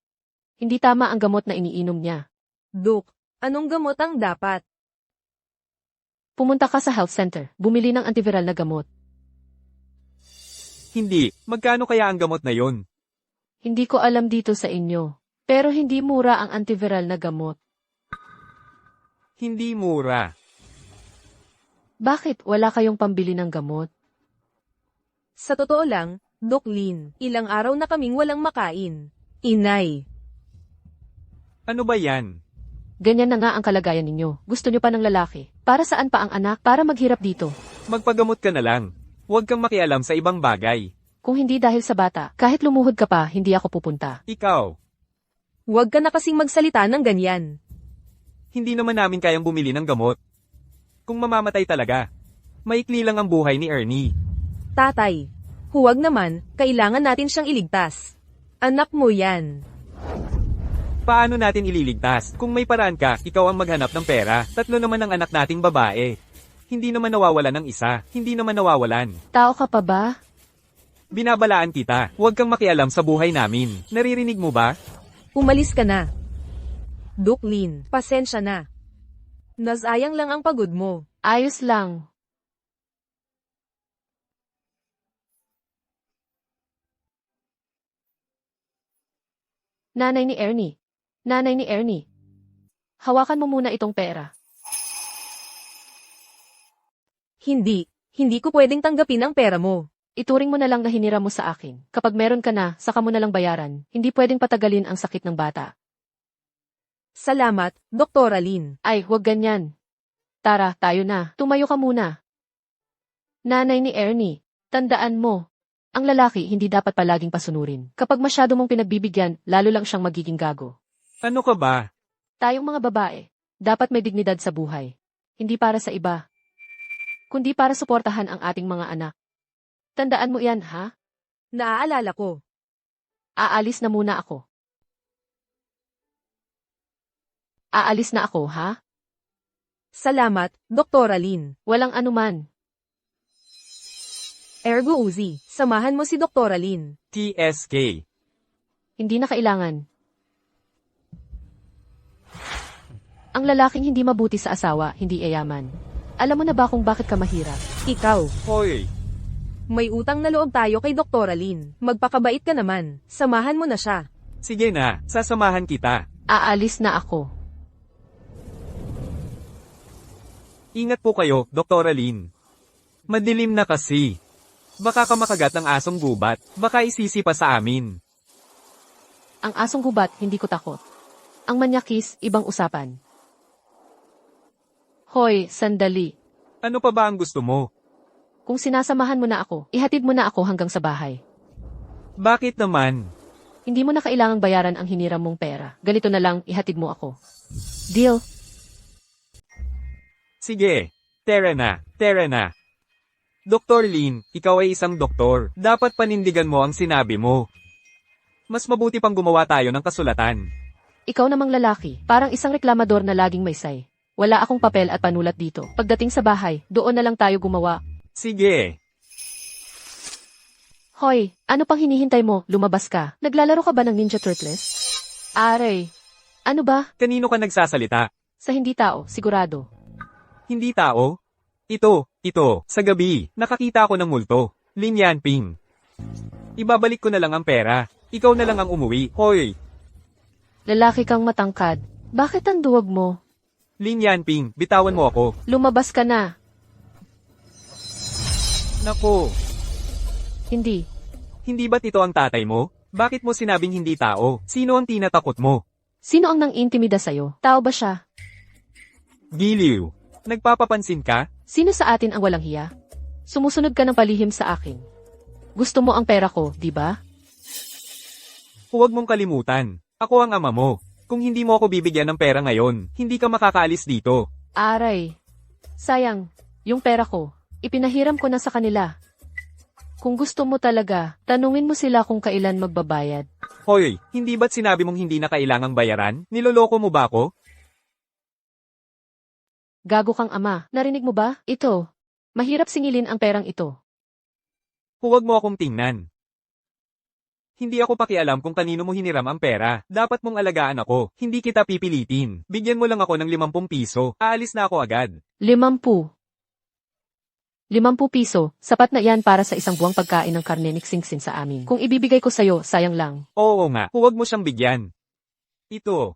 Hindi tama ang gamot na iniinom niya. Dok, anong gamot ang dapat? Pumunta ka sa health center, bumili ng antiviral na gamot. Hindi. Magkano kaya ang gamot na yon? Hindi ko alam dito sa inyo. Pero hindi mura ang antiviral na gamot. Hindi mura. Bakit wala kayong pambili ng gamot? Sa totoo lang, Doc Lin, ilang araw na kaming walang makain. Inay. Ano ba yan? Ganyan na nga ang kalagayan ninyo. Gusto nyo pa ng lalaki. Para saan pa ang anak? Para maghirap dito. Magpagamot ka na lang. Huwag kang makialam sa ibang bagay. Kung hindi dahil sa bata, kahit lumuhod ka pa, hindi ako pupunta. Ikaw, Huwag ka na kasing magsalita ng ganyan. hindi naman namin kayang bumili ng gamot. Kung mamamatay talaga, maikli lang ang buhay ni Ernie. Tatay. Huwag naman, kailangan natin siyang iligtas. Anak mo yan. Paano natin ililigtas? Kung may paraan ka, ikaw ang maghanap ng pera. 3 naman ang anak nating babae. Hindi naman nawawalan ng isa. Hindi naman nawawalan. Tao ka pa ba? Binabalaan kita. Huwag kang makialam sa buhay namin. Naririnig mo ba? Umalis ka na. Doc Lin, pasensya na. Nasayang lang ang pagod mo. Ayos lang. Nanay ni Ernie. Nanay ni Ernie. Hawakan mo muna itong pera. Hindi ko pwedeng tanggapin ang pera mo. Ituring mo na lang na hinira mo sa akin. Kapag meron ka na, saka mo na lang bayaran. Hindi pwedeng patagalin ang sakit ng bata. Salamat, Doktora Lin. Ay, huwag ganyan. Tara, tayo na. Tumayo ka muna. Nanay ni Ernie, tandaan mo, ang lalaki hindi dapat palaging pasunurin. Kapag masyado mong pinagbibigyan, lalo lang siyang magiging gago. Ano ka ba? Tayong mga babae, dapat may dignidad sa buhay. Hindi para sa iba, kundi para suportahan ang ating mga anak. Tandaan mo yan, ha? Naaalala ko. Aalis na muna ako. Aalis na ako, ha? Salamat, Doktora Lin. Walang anuman. Ergo Uzi, samahan mo si Doktora Lin. TSK. Hindi na kailangan. Ang lalaking hindi mabuti sa asawa, hindi yayaman. Alam mo na ba kung bakit ka mahirap? Ikaw, Hoy, may utang na loob tayo kay Doktora Lin. Magpakabait ka naman. Samahan mo na siya. sige na, sasamahan kita. Aalis na ako. Ingat po kayo, Dr. Lin. Madilim na kasi. Baka ka makagat ng asong gubat. Baka isisi pa sa amin. Ang asong gubat, hindi ko takot. Ang manyakis, ibang usapan. Hoy, sandali. Ano pa ba ang gusto mo? Kung sinasamahan mo na ako, ihatid mo na ako hanggang sa bahay. Bakit naman? Hindi mo na kailangang bayaran ang hiniram mong pera. Ganito na lang, ihatid mo ako. Deal? Sige, tara na, tara na. Dr. Lin, ikaw ay isang doktor. Dapat panindigan mo ang sinabi mo. Mas mabuti pang gumawa tayo ng kasulatan. Ikaw namang lalaki, parang isang reklamador na laging may say. Wala akong papel at panulat dito. Pagdating sa bahay, doon na lang tayo gumawa. Sige. Hoy, ano pang hinihintay mo? Lumabas ka. Naglalaro ka ba ng Ninja Turtles? Aray. Ano ba? Kanino ka nagsasalita? Sa hindi tao, sigurado. Hindi tao? Ito, sa gabi, nakakita ako ng multo. Lin Yanping. Ibabalik ko na lang ang pera. Ikaw na lang ang umuwi. Hoy, Lalaki kang matangkad. Bakit ang duwag mo? Lin Yanping, bitawan mo ako. Lumabas ka na. Nako, Hindi. hindi ba't ito ang tatay mo? Bakit mo sinabing hindi tao? Sino ang tinatakot mo? Sino ang nang-intimida sa'yo? Tao ba siya? Giliw. Nagpapapansin ka? Sino sa atin ang walang hiya? Sumusunod ka ng palihim sa akin. Gusto mo ang pera ko, di ba? Huwag mong kalimutan. Ako ang ama mo. Kung hindi mo ako bibigyan ng pera ngayon, hindi ka makakaalis dito. Aray. Sayang, yung pera ko, ipinahiram ko na sa kanila. Kung gusto mo talaga, tanungin mo sila kung kailan magbabayad. Hoy, hindi ba't sinabi mong hindi na kailangang bayaran? Niloloko mo ba ako? Gago kang ama, narinig mo ba? Ito. Mahirap singilin ang perang ito. Huwag mo akong tingnan. Hindi ako pakialam kung kanino mo hiniram ang pera. Dapat mong alagaan ako. Hindi kita pipilitin. Bigyan mo lang ako ng 50 piso. Aalis na ako agad. 50. 50 piso, sapat na yan para sa isang buwang pagkain ng karne ni Singsin sa amin. Kung ibibigay ko sa'yo, sayang lang. Oo nga, huwag mo siyang bigyan. Ito.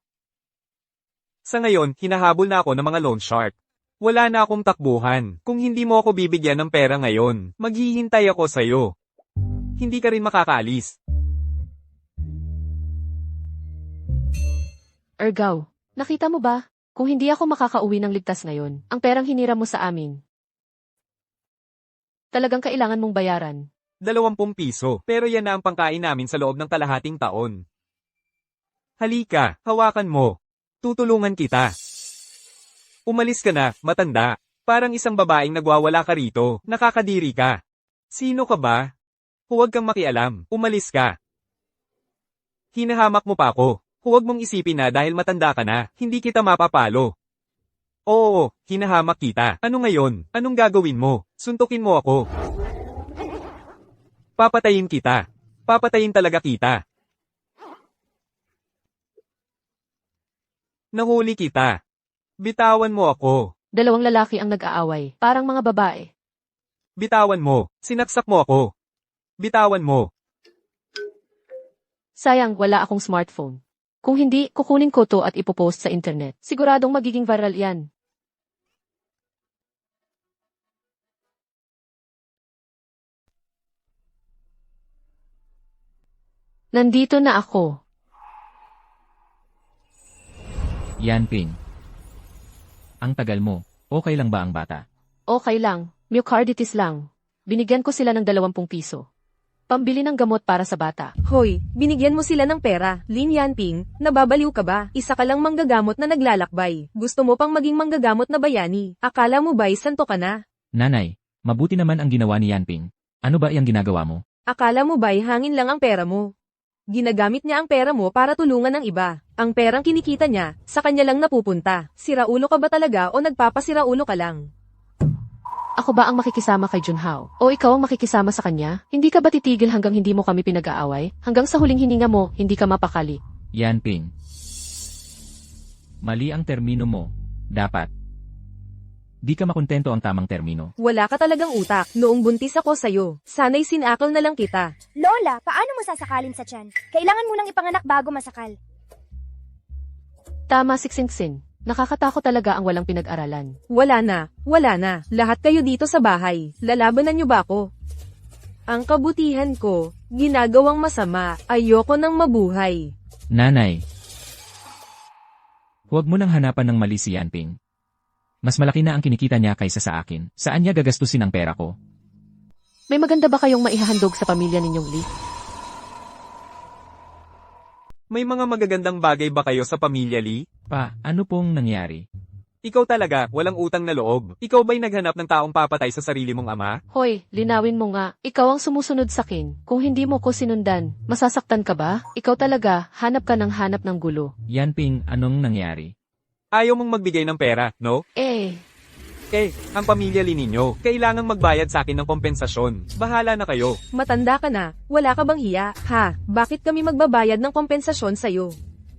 Sa ngayon, hinahabol na ako ng mga loan shark. Wala na akong takbuhan. Kung hindi mo ako bibigyan ng pera ngayon, maghihintay ako sa'yo. Hindi ka rin makakaalis. Ergaw, nakita mo ba? Kung hindi ako makakauwi ng ligtas ngayon, ang perang hiniram mo sa amin. Talagang kailangan mong bayaran. 20 piso, pero yan na ang pangkain namin sa loob ng kalahating taon. Halika, hawakan mo. Tutulungan kita. Umalis ka na, matanda. Parang isang babaeng nagwawala ka rito, nakakadiri ka. Sino ka ba? Huwag kang makialam, umalis ka. Hinahamak mo pa ako. Huwag mong isipin na dahil matanda ka na, hindi kita mapapalo. Oo, hinahamak kita. Ano ngayon? Anong gagawin mo? Suntukin mo ako. Papatayin kita. Papatayin talaga kita. Nahuli kita. Bitawan mo ako. Dalawang lalaki ang nag-aaway, parang mga babae. Bitawan mo. Sinaksak mo ako. Bitawan mo. Sayang, wala akong smartphone. Kung hindi, kukunin ko to at ipopost sa internet. Siguradong magiging viral yan. Nandito na ako. Yanping. Ang tagal mo. Okay lang ba ang bata? Okay lang, myocarditis lang. Binigyan ko sila ng 20 piso. Pambili ng gamot para sa bata. Hoy, binigyan mo sila ng pera. Lin Yanping, nababaliw ka ba? Isa ka lang manggagamot na naglalakbay. Gusto mo pang maging manggagamot na bayani. Akala mo ba'y santo ka na? Nanay, mabuti naman ang ginawa ni Yanping. Ano ba yung ginagawa mo? Akala mo ba'y hangin lang ang pera mo? Ginagamit niya ang pera mo para tulungan ng iba. Ang perang kinikita niya, sa kanya lang napupunta. Siraulo ka ba talaga o nagpapasiraulo ka lang? Ako ba ang makikisama kay Junhao? O ikaw ang makikisama sa kanya? Hindi ka ba titigil hanggang hindi mo kami pinag-aaway? Hanggang sa huling hininga mo, hindi ka mapakali. Yanping. Mali ang termino mo. Dapat. Di ka makontento ang tamang termino. Wala ka talagang utak. Noong buntis ako sa'yo, sana'y sinakal na lang kita. Lola, paano mo sasakalin sa tiyan? Kailangan mo nang ipanganak bago masakal. Tama, Siksinsin. Nakakatakot talaga ang walang pinag-aralan. Wala na, wala na. Lahat kayo dito sa bahay. Lalabanan niyo ba ako? Ang kabutihan ko, ginagawang masama. Ayoko nang mabuhay. Nanay. Huwag mo nang hanapan ng mali si Yanping. Mas malaki na ang kinikita niya kaysa sa akin. Saan niya gagastusin ang pera ko? May maganda ba kayong maihahandog sa pamilya ninyong Lee? May mga magagandang bagay ba kayo sa pamilya Lee? Pa, ano pong nangyari? Ikaw talaga, walang utang na loob. Ikaw ba'y naghanap ng taong papatay sa sarili mong ama? Hoy, linawin mo nga. Ikaw ang sumusunod sa akin. Kung hindi mo ko sinundan, masasaktan ka ba? Ikaw talaga, hanap ka ng gulo. Yanping, anong nangyari? Ayaw mong magbigay ng pera, no? Ang pamilya Lee ninyo, kailangang magbayad sa akin ng kompensasyon. Bahala na kayo. Matanda ka na, wala ka bang hiya? Ha, bakit kami magbabayad ng kompensasyon sa'yo?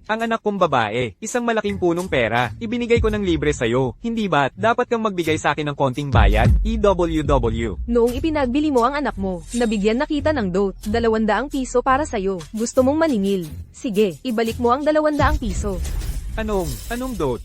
Ang anak kong babae, isang malaking punong pera, ibinigay ko ng libre sa'yo. Hindi ba, dapat kang magbigay sa akin ng konting bayad? EWW. Noong ipinagbili mo ang anak mo, nabigyan na kita ng dote, 200 piso para sa'yo. Gusto mong maningil? Sige, ibalik mo ang 200 piso. Anong dot?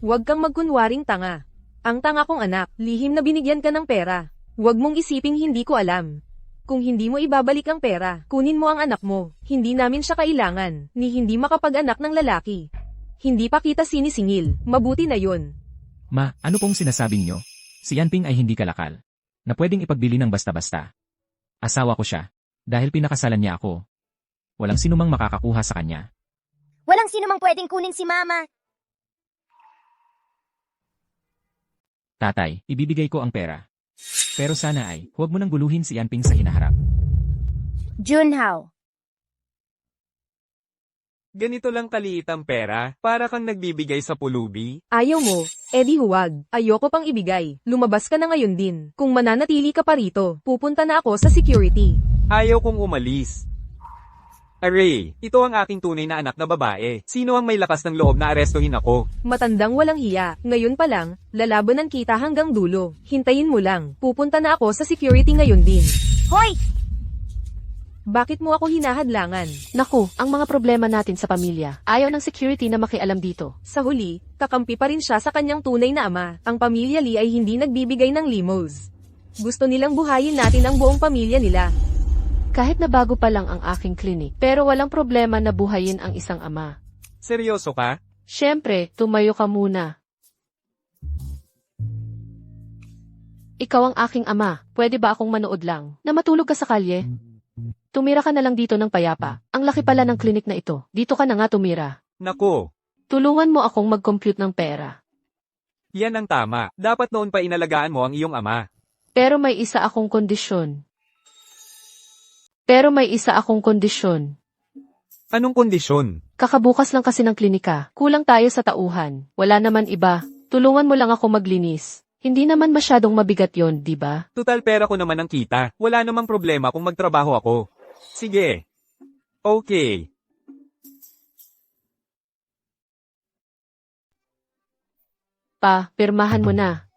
Huwag kang magkunwaring tanga. Ang tanga kong anak, lihim na binigyan ka ng pera. Huwag mong isiping hindi ko alam. Kung hindi mo ibabalik ang pera, kunin mo ang anak mo. Hindi namin siya kailangan, ni hindi makapag-anak ng lalaki. Hindi pa kita sinisingil, mabuti na yon. Ma, ano pong sinasabing nyo? Si Yanping ay hindi kalakal. Na pwedeng ipagbili ng basta-basta. Asawa ko siya. Dahil pinakasalan niya ako. Walang sinumang makakakuha sa kanya. Walang sino mang pwedeng kunin si Mama. Tatay, ibibigay ko ang pera. Pero sana ay, huwag mo nang guluhin si Yanping sa hinaharap. Junhao. Ganito lang kaliit ang pera, para kang nagbibigay sa pulubi. Ayaw mo, edi huwag. Ayoko pang ibigay. Lumabas ka na ngayon din. Kung mananatili ka pa rito, pupunta na ako sa security. Ayaw kong umalis. Aray, ito ang aking tunay na anak na babae. Sino ang may lakas ng loob na arestuhin ako? Matandang walang hiya. Ngayon pa lang, lalabanan kita hanggang dulo. Hintayin mo lang. Pupunta na ako sa security ngayon din. Hoy! Bakit mo ako hinahadlangan? Naku, ang mga problema natin sa pamilya. Ayaw ng security na makialam dito. Sa huli, kakampi pa rin siya sa kanyang tunay na ama. Ang pamilya Lee ay hindi nagbibigay ng limos. Gusto nilang buhayin natin ang buong pamilya nila. Kahit na bago pa lang ang aking clinic, pero walang problema na buhayin ang isang ama. Seryoso ka? Siyempre, tumayo ka muna. Ikaw ang aking ama, pwede ba akong manood lang? Na matulog ka sa kalye? Tumira ka na lang dito ng payapa. Ang laki pala ng klinik na ito. Dito ka na nga tumira. Nako, Tulungan mo akong mag-compute ng pera. yan ang tama. Dapat noon pa inalagaan mo ang iyong ama. Pero may isa akong kondisyon. Anong kondisyon? Kakabukas lang kasi ng klinika. Kulang tayo sa tauhan. Wala naman iba. Tulungan mo lang ako maglinis. Hindi naman masyadong mabigat yon, di ba? Tutal pera ko naman ang kita. Wala namang problema kung magtrabaho ako. Sige. Okay. Pirmahan mo na.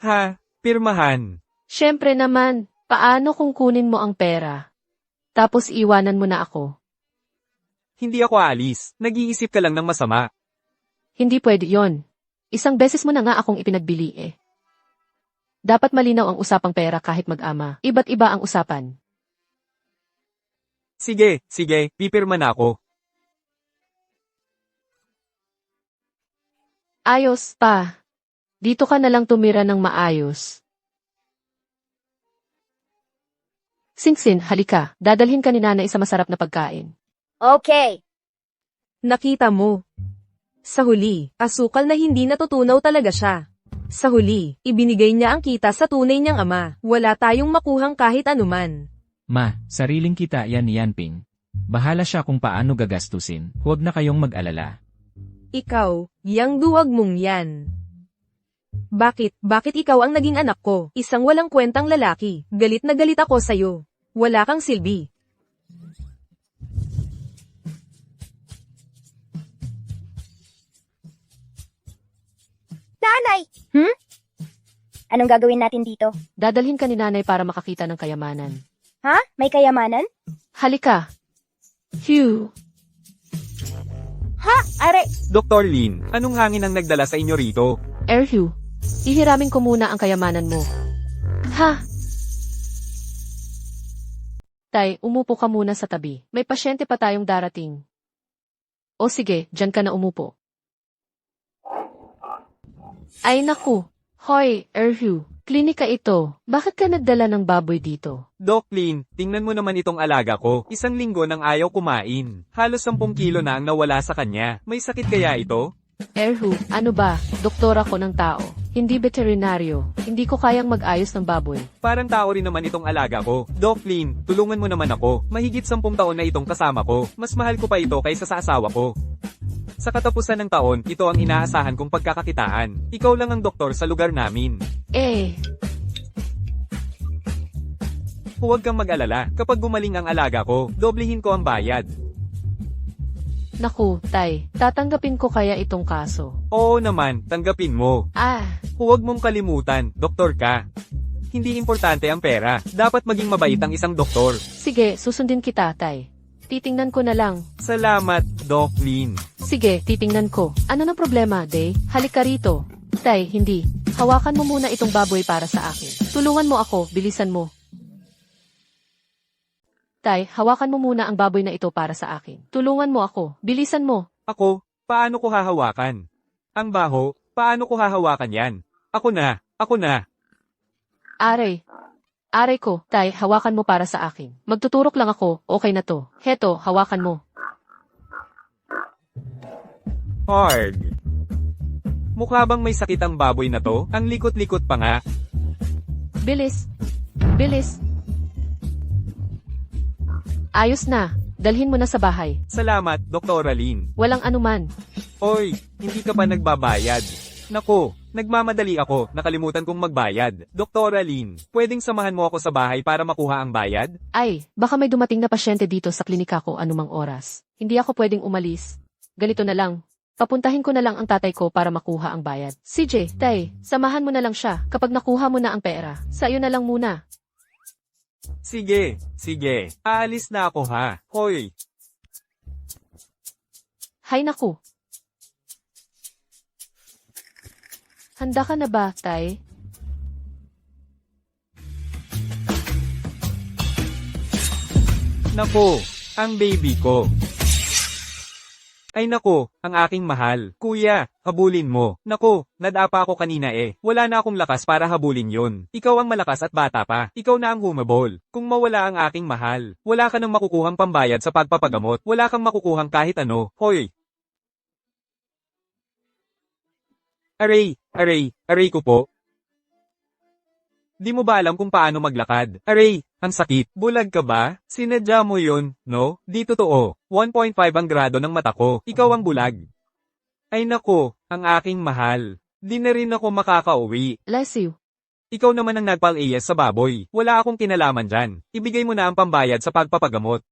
Ha, pirmahan. Siyempre naman, paano kung kunin mo ang pera? Tapos iwanan mo na ako. Hindi ako aalis. Nag-iisip ka lang ng masama. Hindi pwede yon. Isang beses mo na nga akong ipinagbili eh. Dapat malinaw ang usapang pera kahit mag-ama. Iba't iba ang usapan. Sige, pipirma na ako. Ayos, pa. Dito ka na lang tumira ng maayos. Singsin, halika. Dadalhin ka ni nanay sa masarap na pagkain. Okay. Nakita mo. Sa huli, asukal na hindi natutunaw talaga siya. Sa huli, ibinigay niya ang kita sa tunay niyang ama. Wala tayong makuhang kahit anuman. Ma, sariling kita yan ni Yanping. Bahala siya kung paano gagastusin. Huwag na kayong mag-alala. Ikaw, yang duwag mong yan. Bakit ikaw ang naging anak ko? Isang walang kwentang lalaki. Galit na galit ako sa'yo. Wala kang silbi. Nanay! Anong gagawin natin dito? Dadalhin ka ni nanay para makakita ng kayamanan. Ha? May kayamanan? Halika. Phew. Are, Dr. Lin, anong hangin ang nagdala sa inyo rito? Erhu. Ihiramin ko muna ang kayamanan mo. Ha? Tay, umupo ka muna sa tabi. May pasyente pa tayong darating. O sige, dyan ka na umupo. Ay naku. Hoy, Erhu. Klinika ito. Bakit ka nagdala ng baboy dito? Doc Lin, tingnan mo naman itong alaga ko. Isang linggo nang ayaw kumain. Halos 10 kilo na ang nawala sa kanya. May sakit kaya ito? Erhu, ano ba? Doktor ako ng tao. Hindi veterinaryo. Hindi ko kayang mag-ayos ng baboy. Parang tao rin naman itong alaga ko. Doc Lin, tulungan mo naman ako. Mahigit 10 taon na itong kasama ko. Mas mahal ko pa ito kaysa sa asawa ko. Sa katapusan ng taon, ito ang inaasahan kong pagkakakitaan. Ikaw lang ang doktor sa lugar namin. Huwag kang mag-alala. Kapag gumaling ang alaga ko, doblehin ko ang bayad. Naku, Tay. Tatanggapin ko kaya itong kaso. Oo naman, tanggapin mo. Huwag mong kalimutan, doktor ka. Hindi importante ang pera. Dapat maging mabait ang isang doktor. Sige, susundin kita, Tay. Titingnan ko na lang. Salamat, Doc Lin. Sige, titingnan ko. Ano ng problema, Day? Halika rito. Tay, hindi. Hawakan mo muna itong baboy para sa akin. Tulungan mo ako, bilisan mo. Tay, hawakan mo muna ang baboy na ito para sa akin. Tulungan mo ako, bilisan mo. Ako, paano ko hahawakan? Ang baho, paano ko hahawakan yan? Ako na. Aray ko, Tay, hawakan mo para sa akin. Magtuturok lang ako, okay na to. Heto, hawakan mo. Hard. Mukha bang may sakit ang baboy na to? Ang likot-likot pa nga. Bilis. Ayos na, dalhin mo na sa bahay. Salamat, Dr. Lin. Walang anuman. Oy, hindi ka pa nagbabayad. Nako, nagmamadali ako, nakalimutan kong magbayad. Dr. Lin, pwedeng samahan mo ako sa bahay para makuha ang bayad? Ay, baka may dumating na pasyente dito sa klinika ko anumang oras. Hindi ako pwedeng umalis. Ganito na lang. Papuntahin ko na lang ang tatay ko para makuha ang bayad. CJ, Tay, samahan mo na lang siya kapag nakuha mo na ang pera. Sa iyo na lang muna. Sige, sige. Aalis na ako ha. Hoy, Hay naku. Handa ka na ba, Tay? nako, ang baby ko. Ay nako, ang aking mahal. Kuya, habulin mo. Nako, nadapa ako kanina eh. Wala na akong lakas para habulin yon. Ikaw ang malakas at bata pa. Ikaw na ang humabol. Kung mawala ang aking mahal, wala ka nang makukuhang pambayad sa pagpapagamot. Wala kang makukuhang kahit ano. Hoy! Aray ko po. Di mo ba alam kung paano maglakad? Aray, ang sakit. Bulag ka ba? Sinadya mo yun, no? Di totoo. 1.5 ang grado ng mata ko. Ikaw ang bulag. Ay nako, ang aking mahal. Di na rin ako makakauwi. Bless you. Ikaw naman ang nagpal-AS sa baboy. Wala akong kinalaman dyan. Ibigay mo na ang pambayad sa pagpapagamot.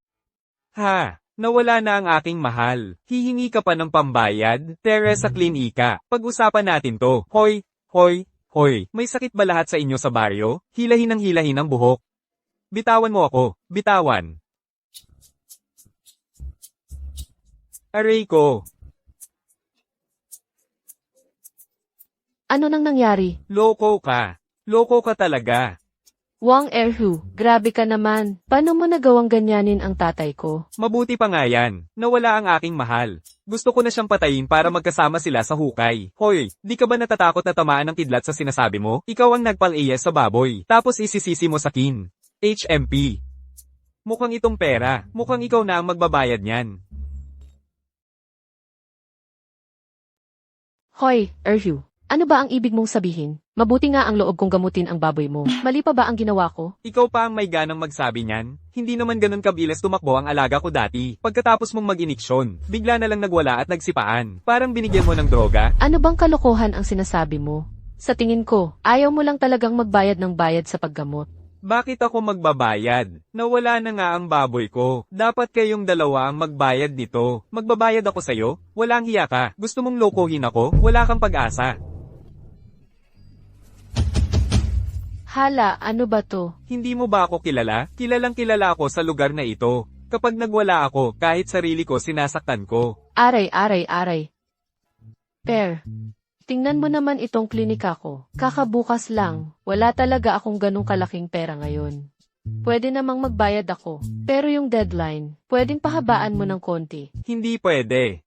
Ha? Nawala na ang aking mahal. Hihingi ka pa ng pambayad? Teresa Clinica. Pag-usapan natin to. Hoy, may sakit ba lahat sa inyo sa baryo? Hilahin ang buhok. Bitawan mo ako. Bitawan. Aray ko. Ano nang nangyari? Loko ka. Loko ka talaga. Wang Erhu, grabe ka naman. Paano mo nagawang ganyanin ang tatay ko? Mabuti pa nga yan. Nawala ang aking mahal. Gusto ko na siyang patayin para magkasama sila sa hukay. Hoy, di ka ba natatakot na tamaan ng kidlat sa sinasabi mo? Ikaw ang nagpal-AS sa baboy. Tapos isisisi mo sa kin. HMP. Mukhang itong pera. Mukhang ikaw na ang magbabayad niyan. Hoy, Erhu. Ano ba ang ibig mong sabihin? Mabuti nga ang loob kong gamutin ang baboy mo. Mali pa ba ang ginawa ko? Ikaw pa ang may ganang magsabi niyan? Hindi naman ganun kabilis tumakbo ang alaga ko dati. Pagkatapos mong mag-iniksyon, bigla na lang nagwala at nagsipaan. Parang binigyan mo ng droga. Ano bang kalokohan ang sinasabi mo? Sa tingin ko, ayaw mo lang talagang magbayad ng bayad sa paggamot. Bakit ako magbabayad? Nawala na nga ang baboy ko. Dapat kayong dalawa ang magbayad nito. Magbabayad ako sa'yo? Walang hiya ka. Gusto mong lokohin ako? Wala kang pag-asa. Hala, ano ba to? Hindi mo ba ako kilala? Kilalang kilala ako sa lugar na ito. Kapag nagwala ako, kahit sarili ko sinasaktan ko. Aray. Per, tingnan mo naman itong klinika ko. Kakabukas lang, wala talaga akong ganong kalaking pera ngayon. Pwede namang magbayad ako, pero yung deadline, pwedeng pahabaan mo ng konti. Hindi pwede.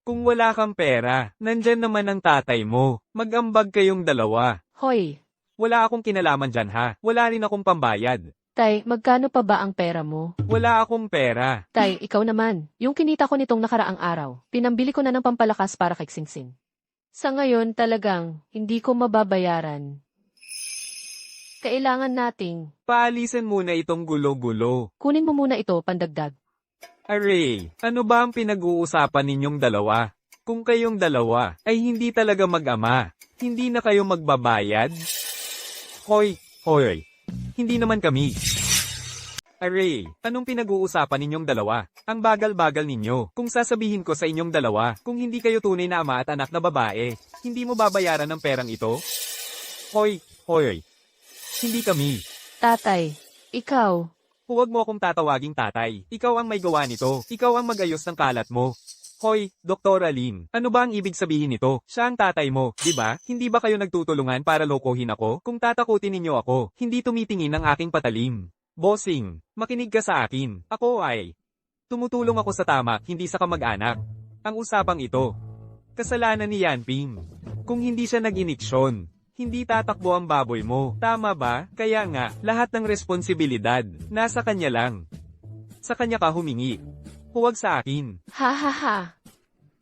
Kung wala kang pera, nandyan naman ang tatay mo. Mag-ambag kayong dalawa. Hoy, Wala akong kinalaman dyan ha. Wala rin akong pambayad. Tay, magkano pa ba ang pera mo? Wala akong pera. Tay, ikaw naman. Yung kinita ko nitong nakaraang araw, pinambili ko na ng pampalakas para kay Singsing. Sa ngayon talagang, hindi ko mababayaran. Kailangan nating, Paalisin muna itong gulo-gulo. kunin mo muna ito, pandagdag. Aray, ano ba ang pinag-uusapan ninyong dalawa? Kung kayong dalawa ay hindi talaga mag-ama, hindi na kayo magbabayad? Hoy, hindi naman kami. Aray, anong pinag-uusapan ninyong dalawa? Ang bagal-bagal ninyo. Kung sasabihin ko sa inyong dalawa, kung hindi kayo tunay na ama at anak na babae, hindi mo babayaran ng perang ito? Hoy, hindi kami. Tatay, ikaw, Huwag mo akong tatawaging tatay. Ikaw ang may gawa nito. Ikaw ang mag-ayos ng kalat mo. Hoy, Dr. Lin, ano ba ang ibig sabihin nito? Siya ang tatay mo, di ba? Hindi ba kayo nagtutulungan para lokohin ako? Kung tatakutin ninyo ako, hindi tumitingin ang aking patalim. Bossing, makinig ka sa akin. Ako ay tumutulong ako sa tama, hindi sa kamag-anak. Ang usapang ito, kasalanan ni Yanping. Kung hindi siya nag-iniksyon, hindi tatakbo ang baboy mo. Tama ba? Kaya nga, lahat ng responsibilidad, nasa kanya lang. Sa kanya ka humingi. Huwag sa akin. ha.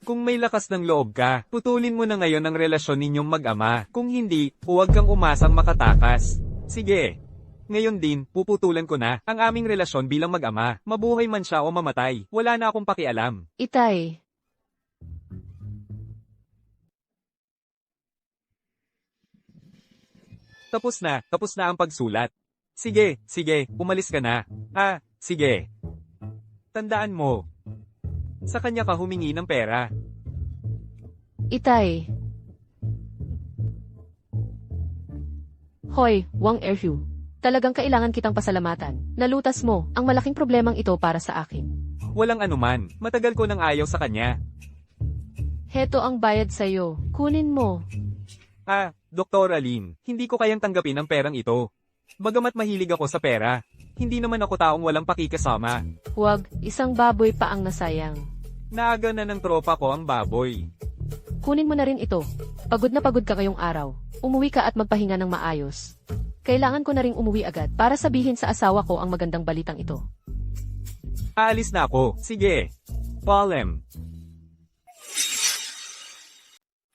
Kung may lakas ng loob ka, putulin mo na ngayon ang relasyon ninyong mag-ama. Kung hindi, huwag kang umasang makatakas. Sige. Ngayon din, puputulan ko na ang aming relasyon bilang mag-ama. Mabuhay man siya o mamatay, wala na akong pakialam. Itay, Tapos na ang pagsulat. Sige, umalis ka na. Sige. Tandaan mo, sa kanya ka humingi ng pera. itay. Hoy, Wang Erhu. Talagang kailangan kitang pasalamatan. Nalutas mo ang malaking problemang ito para sa akin. Walang anuman, matagal ko nang ayaw sa kanya. Heto ang bayad sa'yo. Kunin mo. Dr. Aline, hindi ko kayang tanggapin ang perang ito. Bagamat mahilig ako sa pera, hindi naman ako taong walang pakikasama. Huwag, isang baboy pa ang nasayang. Naaga na ng tropa ko ang baboy. Kunin mo na rin ito. Pagod na pagod ka ngayong araw. Umuwi ka at magpahinga ng maayos. Kailangan ko na ring umuwi agad para sabihin sa asawa ko ang magandang balitang ito. Aalis na ako. Sige. Palem.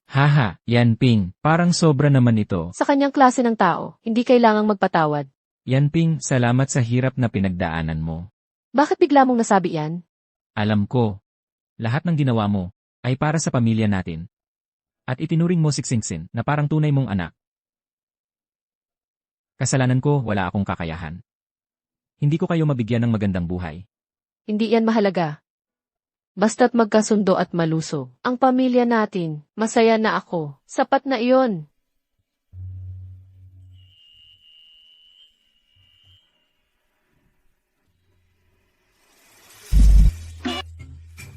Haha, Yan Ping, parang sobra naman ito. Sa kanyang klase ng tao, hindi kailangang magpatawad. Yan Ping, salamat sa hirap na pinagdaanan mo. Bakit bigla mong nasabi yan? Alam ko, lahat ng ginawa mo ay para sa pamilya natin. At itinuring mo si Xingxin na parang tunay mong anak. Kasalanan ko, wala akong kakayahan. Hindi ko kayo mabigyan ng magandang buhay. Hindi yan mahalaga. Basta't magkasundo at malusog. Ang pamilya natin, masaya na ako. Sapat na iyon.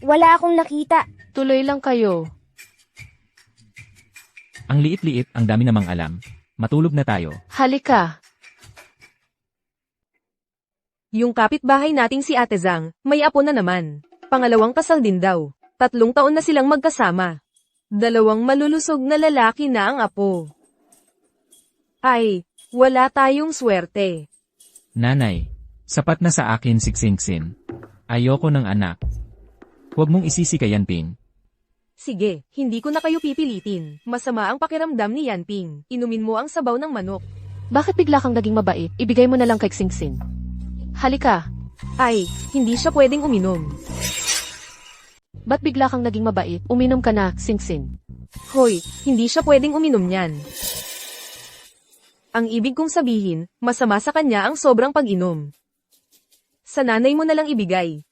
Wala akong nakita. Tuloy lang kayo. Ang liit-liit, ang dami namang alam. Matulog na tayo. Halika. Yung kapitbahay nating si Ate Zhang, may apo na naman. Pangalawang kasal din daw. 3 taon na silang magkasama. 2 malulusog na lalaki na ang apo. Ay, wala tayong swerte. Nanay, sapat na sa akin si Xingxin. Ayoko ng anak. Huwag mong isisi kay Yan Ping. Sige, hindi ko na kayo pipilitin. Masama ang pakiramdam ni Yan Ping. Inumin mo ang sabaw ng manok. Bakit bigla kang naging mabait? Ibigay mo na lang kay Xingxin. Halika. Ay, hindi siya pwedeng uminom. Ba't bigla kang naging mabait? Uminom ka na, Xingxin. Hoy, hindi siya pwedeng uminom niyan. Ang ibig kong sabihin, masama sa kanya ang sobrang pag-inom. Sa nanay mo na lang ibigay.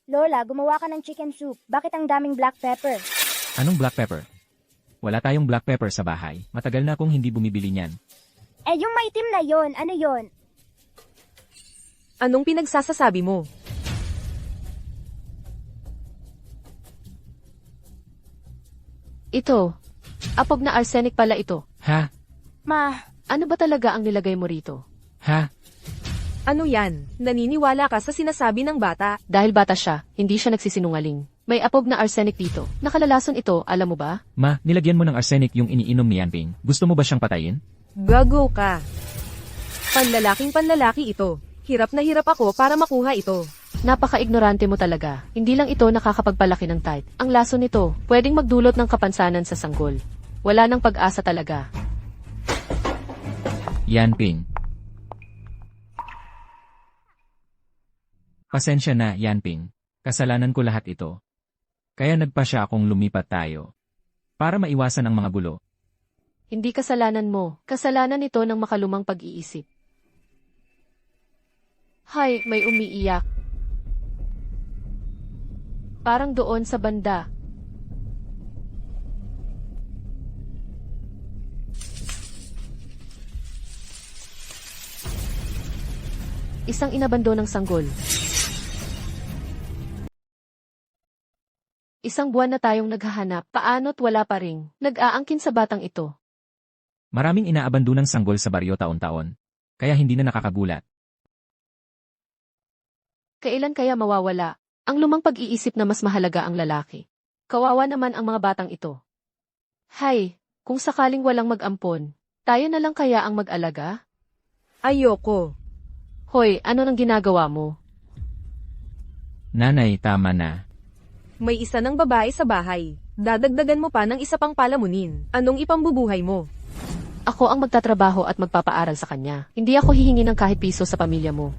Lola, gumawa ka ng chicken soup. Bakit ang daming black pepper? Anong black pepper? Wala tayong black pepper sa bahay. Matagal na akong hindi bumibili niyan. Yung maitim na yon, ano yon? Anong pinagsasasabi mo? Ito. Apog na arsenic pala ito. Ha? Ma, Ano ba talaga ang nilagay mo rito? Ha? Ano yan? Naniniwala ka sa sinasabi ng bata? Dahil bata siya, hindi siya nagsisinungaling. May apog na arsenic dito. Nakalalason ito, alam mo ba? Ma, nilagyan mo ng arsenic yung iniinom ni Yan Ping. Gusto mo ba siyang patayin? Gago ka. Panlalaking panlalaki ito. Hirap na hirap ako para makuha ito. Napaka-ignorante mo talaga. Hindi lang ito nakakapagpalaki ng tight. Ang lason nito, pwedeng magdulot ng kapansanan sa sanggol. Wala nang pag-asa talaga. Yan Ping. Pasensya na, Yan Ping. Kasalanan ko lahat ito. Kaya nagpasya akong lumipat tayo. Para maiwasan ang mga gulo. Hindi kasalanan mo. Kasalanan ito ng makalumang pag-iisip. Hay, may umiiyak. Parang doon sa banda. Isang inabandonang sanggol. Isang buwan na tayong naghahanap, paano't wala pa ring nag-aangkin sa batang ito. Maraming inaabandonang sanggol sa baryo taon-taon. Kaya hindi na nakakagulat. Kailan kaya mawawala ang lumang pag-iisip na mas mahalaga ang lalaki? Kawawa naman ang mga batang ito. Hay, kung sakaling walang mag-ampon, tayo na lang kaya ang mag-alaga? Ayoko. Hoy, ano nang ginagawa mo? Nanay, tama na. May isa ng babae sa bahay. Dadagdagan mo pa ng isa pang palamunin. Anong ipambubuhay mo? Ako ang magtatrabaho at magpapaaral sa kanya. Hindi ako hihingi ng kahit piso sa pamilya mo.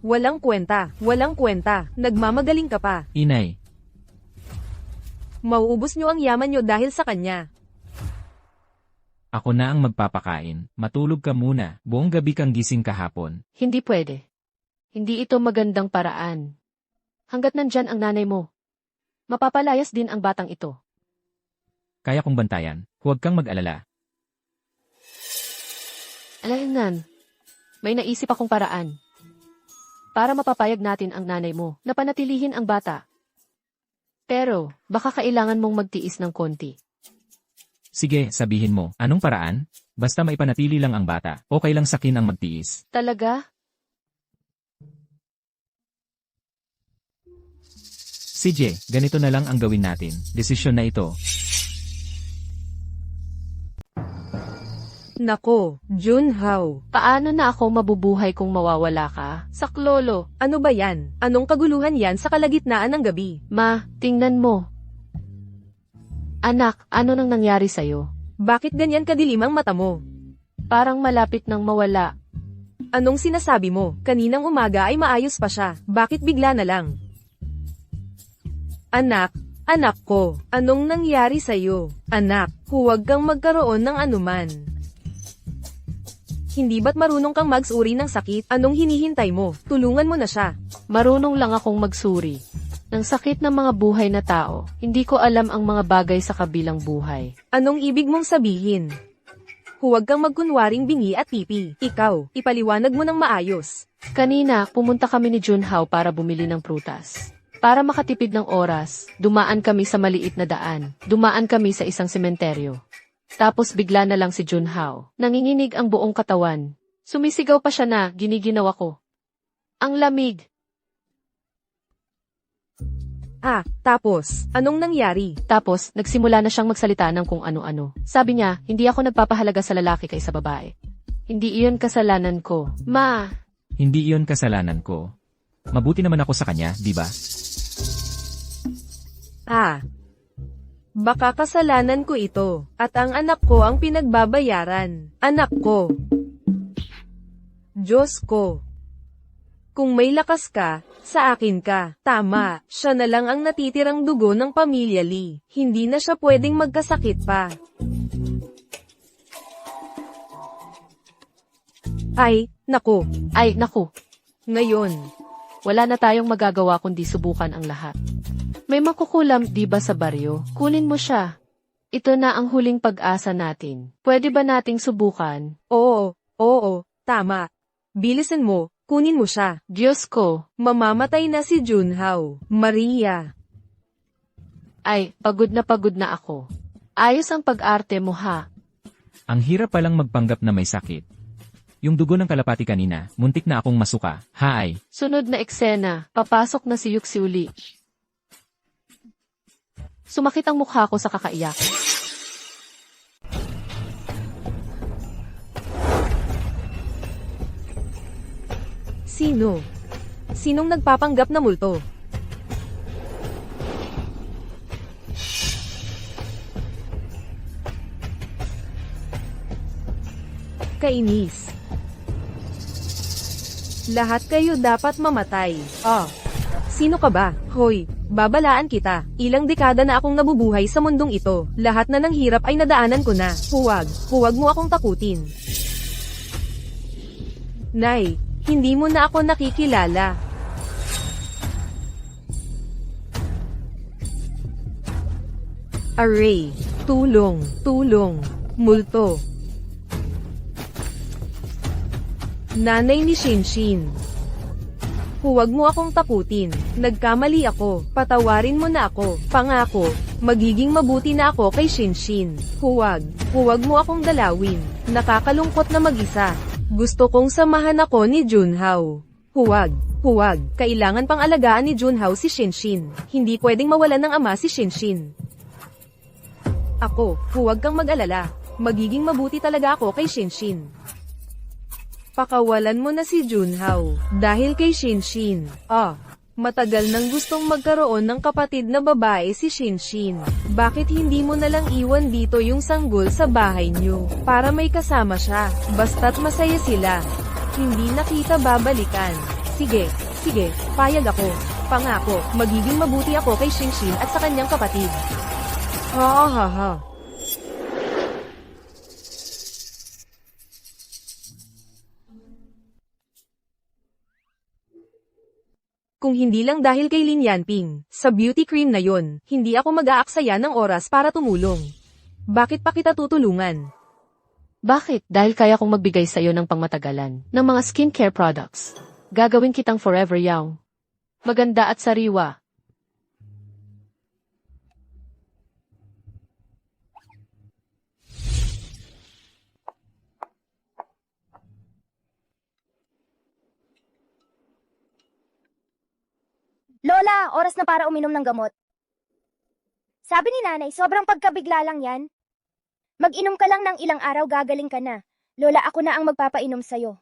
Walang kwenta. Walang kwenta. Nagmamagaling ka pa. Inay, Mauubos nyo ang yaman nyo dahil sa kanya. ako na ang magpapakain. Matulog ka muna. Buong gabi kang gising kahapon. Hindi pwede. Hindi ito magandang paraan. Hanggat nandyan ang nanay mo, mapapalayas din ang batang ito. Kaya kong bantayan. Huwag kang mag-alala. Alaynan, may naisip akong paraan. Para mapapayag natin ang nanay mo na panatilihin ang bata. Pero, baka kailangan mong magtiis ng konti. Sige, sabihin mo, anong paraan? Basta maipanatili lang ang bata, okay lang sakin ang magtiis. Talaga? CJ, ganito na lang ang gawin natin. Desisyon na ito. Nako, Junhao. Paano na ako mabubuhay kung mawawala ka? Saklolo. Ano ba yan? Anong kaguluhan yan sa kalagitnaan ng gabi? Ma, tingnan mo. Anak, ano nang nangyari sa'yo? Bakit ganyan kadilim ang mata mo? Parang malapit nang mawala. Anong sinasabi mo? Kaninang umaga ay maayos pa siya. Bakit bigla na lang? Anak, anak ko, anong nangyari sa'yo? Anak, huwag kang magkaroon ng anuman. Hindi ba't marunong kang magsuri ng sakit? Anong hinihintay mo? Tulungan mo na siya. Marunong lang akong magsuri. Ng sakit ng mga buhay na tao, hindi ko alam ang mga bagay sa kabilang buhay. Anong ibig mong sabihin? Huwag kang magkunwaring bingi at pipi. Ikaw, ipaliwanag mo ng maayos. Kanina, pumunta kami ni Junhao para bumili ng prutas. Para makatipid ng oras, dumaan kami sa maliit na daan. Dumaan kami sa isang sementeryo. Tapos bigla na lang si Junhao. Nanginginig ang buong katawan. Sumisigaw pa siya na, giniginaw ako. Ang lamig. Tapos, anong nangyari? Tapos, nagsimula na siyang magsalita ng kung ano-ano. Sabi niya, hindi ako nagpapahalaga sa lalaki kaysa babae. Hindi iyon kasalanan ko. Ma! Hindi iyon kasalanan ko. Mabuti naman ako sa kanya, di ba? Baka kasalanan ko ito, at ang anak ko ang pinagbabayaran. Anak ko. Diyos ko. Kung may lakas ka, sa akin ka. Tama, siya na lang ang natitirang dugo ng pamilya Lee. Hindi na siya pwedeng magkasakit pa. Ay, naku. Ay, naku. Ngayon, Wala na tayong magagawa kundi subukan ang lahat. May makukulam, di ba sa baryo? Kunin mo siya. Ito na ang huling pag-asa natin. Pwede ba nating subukan? oo, tama. Bilisan mo, kunin mo siya. Diyos ko. Mamamatay na si Junhao. Maria. Ay, pagod na ako. Ayos ang pag-arte mo ha. Ang hirap palang magpanggap na may sakit. Yung dugo ng kalapati kanina, muntik na akong masuka. Haay. Sunod na eksena, papasok na si Yuxi uli. Sumakit ang mukha ko sa kakaiyak. Sino? Sinong nagpapanggap na multo? Kainis. Lahat kayo dapat mamatay. Sino ka ba? Hoy, babalaan kita. Ilang dekada na akong nabubuhay sa mundong ito. Lahat na ng hirap ay nadaanan ko na. Huwag mo akong takutin. Nay, hindi mo na ako nakikilala. Array, tulong, multo. Nanay ni Shinshin. Huwag mo akong takutin. Nagkamali ako. Patawarin mo na ako. Pangako, magiging mabuti na ako kay Shinshin. Huwag mo akong dalawin. Nakakalungkot na mag-isa. Gusto kong samahan ako ni Junhao. Huwag. Kailangan pang alagaan ni Junhao si Shinshin. Hindi pwedeng mawalan ng ama si Shinshin. Huwag kang mag-alala. Magiging mabuti talaga ako kay Shinshin. Pakawalan mo na si Junhao, dahil kay Shinshin. Matagal nang gustong magkaroon ng kapatid na babae si Shinshin. Bakit hindi mo na lang iwan dito yung sanggol sa bahay niyo, para may kasama siya, basta't masaya sila. Hindi na kita babalikan. Sige, payag ako. Pangako, magiging mabuti ako kay Shinshin at sa kanyang kapatid. Kung hindi lang dahil kay Lin Yanping, sa beauty cream na yon, hindi ako mag-aaksaya ng oras para tumulong. Bakit pa kita tutulungan? Bakit? Dahil kaya kong magbigay sa iyo ng pangmatagalan ng mga skincare products. Gagawin kitang forever young. Maganda at sariwa. Lola, oras na para uminom ng gamot. Sabi ni nanay, sobrang pagkabigla lang yan. Mag-inom ka lang ng ilang araw, gagaling ka na. Lola, ako na ang magpapainom sa'yo.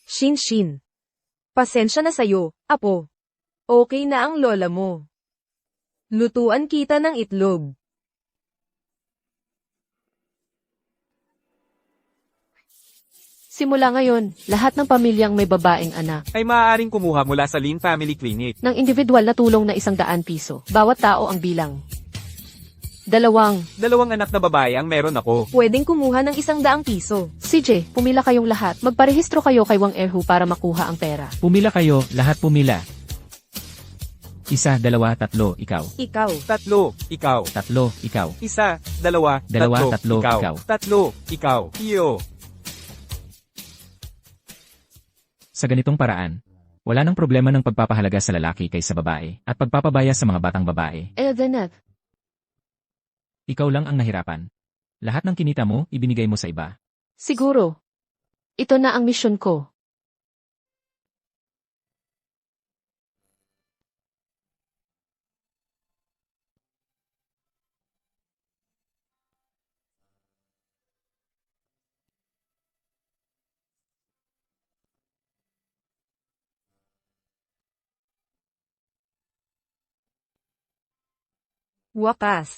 Shin. Pasensya na sa'yo, apo. Okay na ang lola mo. Lutuan kita ng itlog. Simula ngayon, lahat ng pamilyang may babaeng anak Ay maaaring kumuha mula sa Lin Family Clinic. ng individual na tulong na 100 piso. Bawat tao ang bilang. 2. Dalawang anak na babae ang meron ako. Pwedeng kumuha ng 100 piso. CJ, pumila kayong lahat. Magparehistro kayo kay Wang Erhu para makuha ang pera. Pumila kayo, lahat pumila. 1, 2, 3, ikaw. Ikaw. 3, ikaw. 3, ikaw. 1, 2, 2, 3, 3, ikaw. ikaw. 3, ikaw. Iyo. Sa ganitong paraan, wala nang problema ng pagpapahalaga sa lalaki kaysa babae at pagpapabaya sa mga batang babae. Then Ikaw lang ang nahirapan. Lahat ng kinita mo, ibinigay mo sa iba. siguro. Ito na ang misyon ko. Wakas.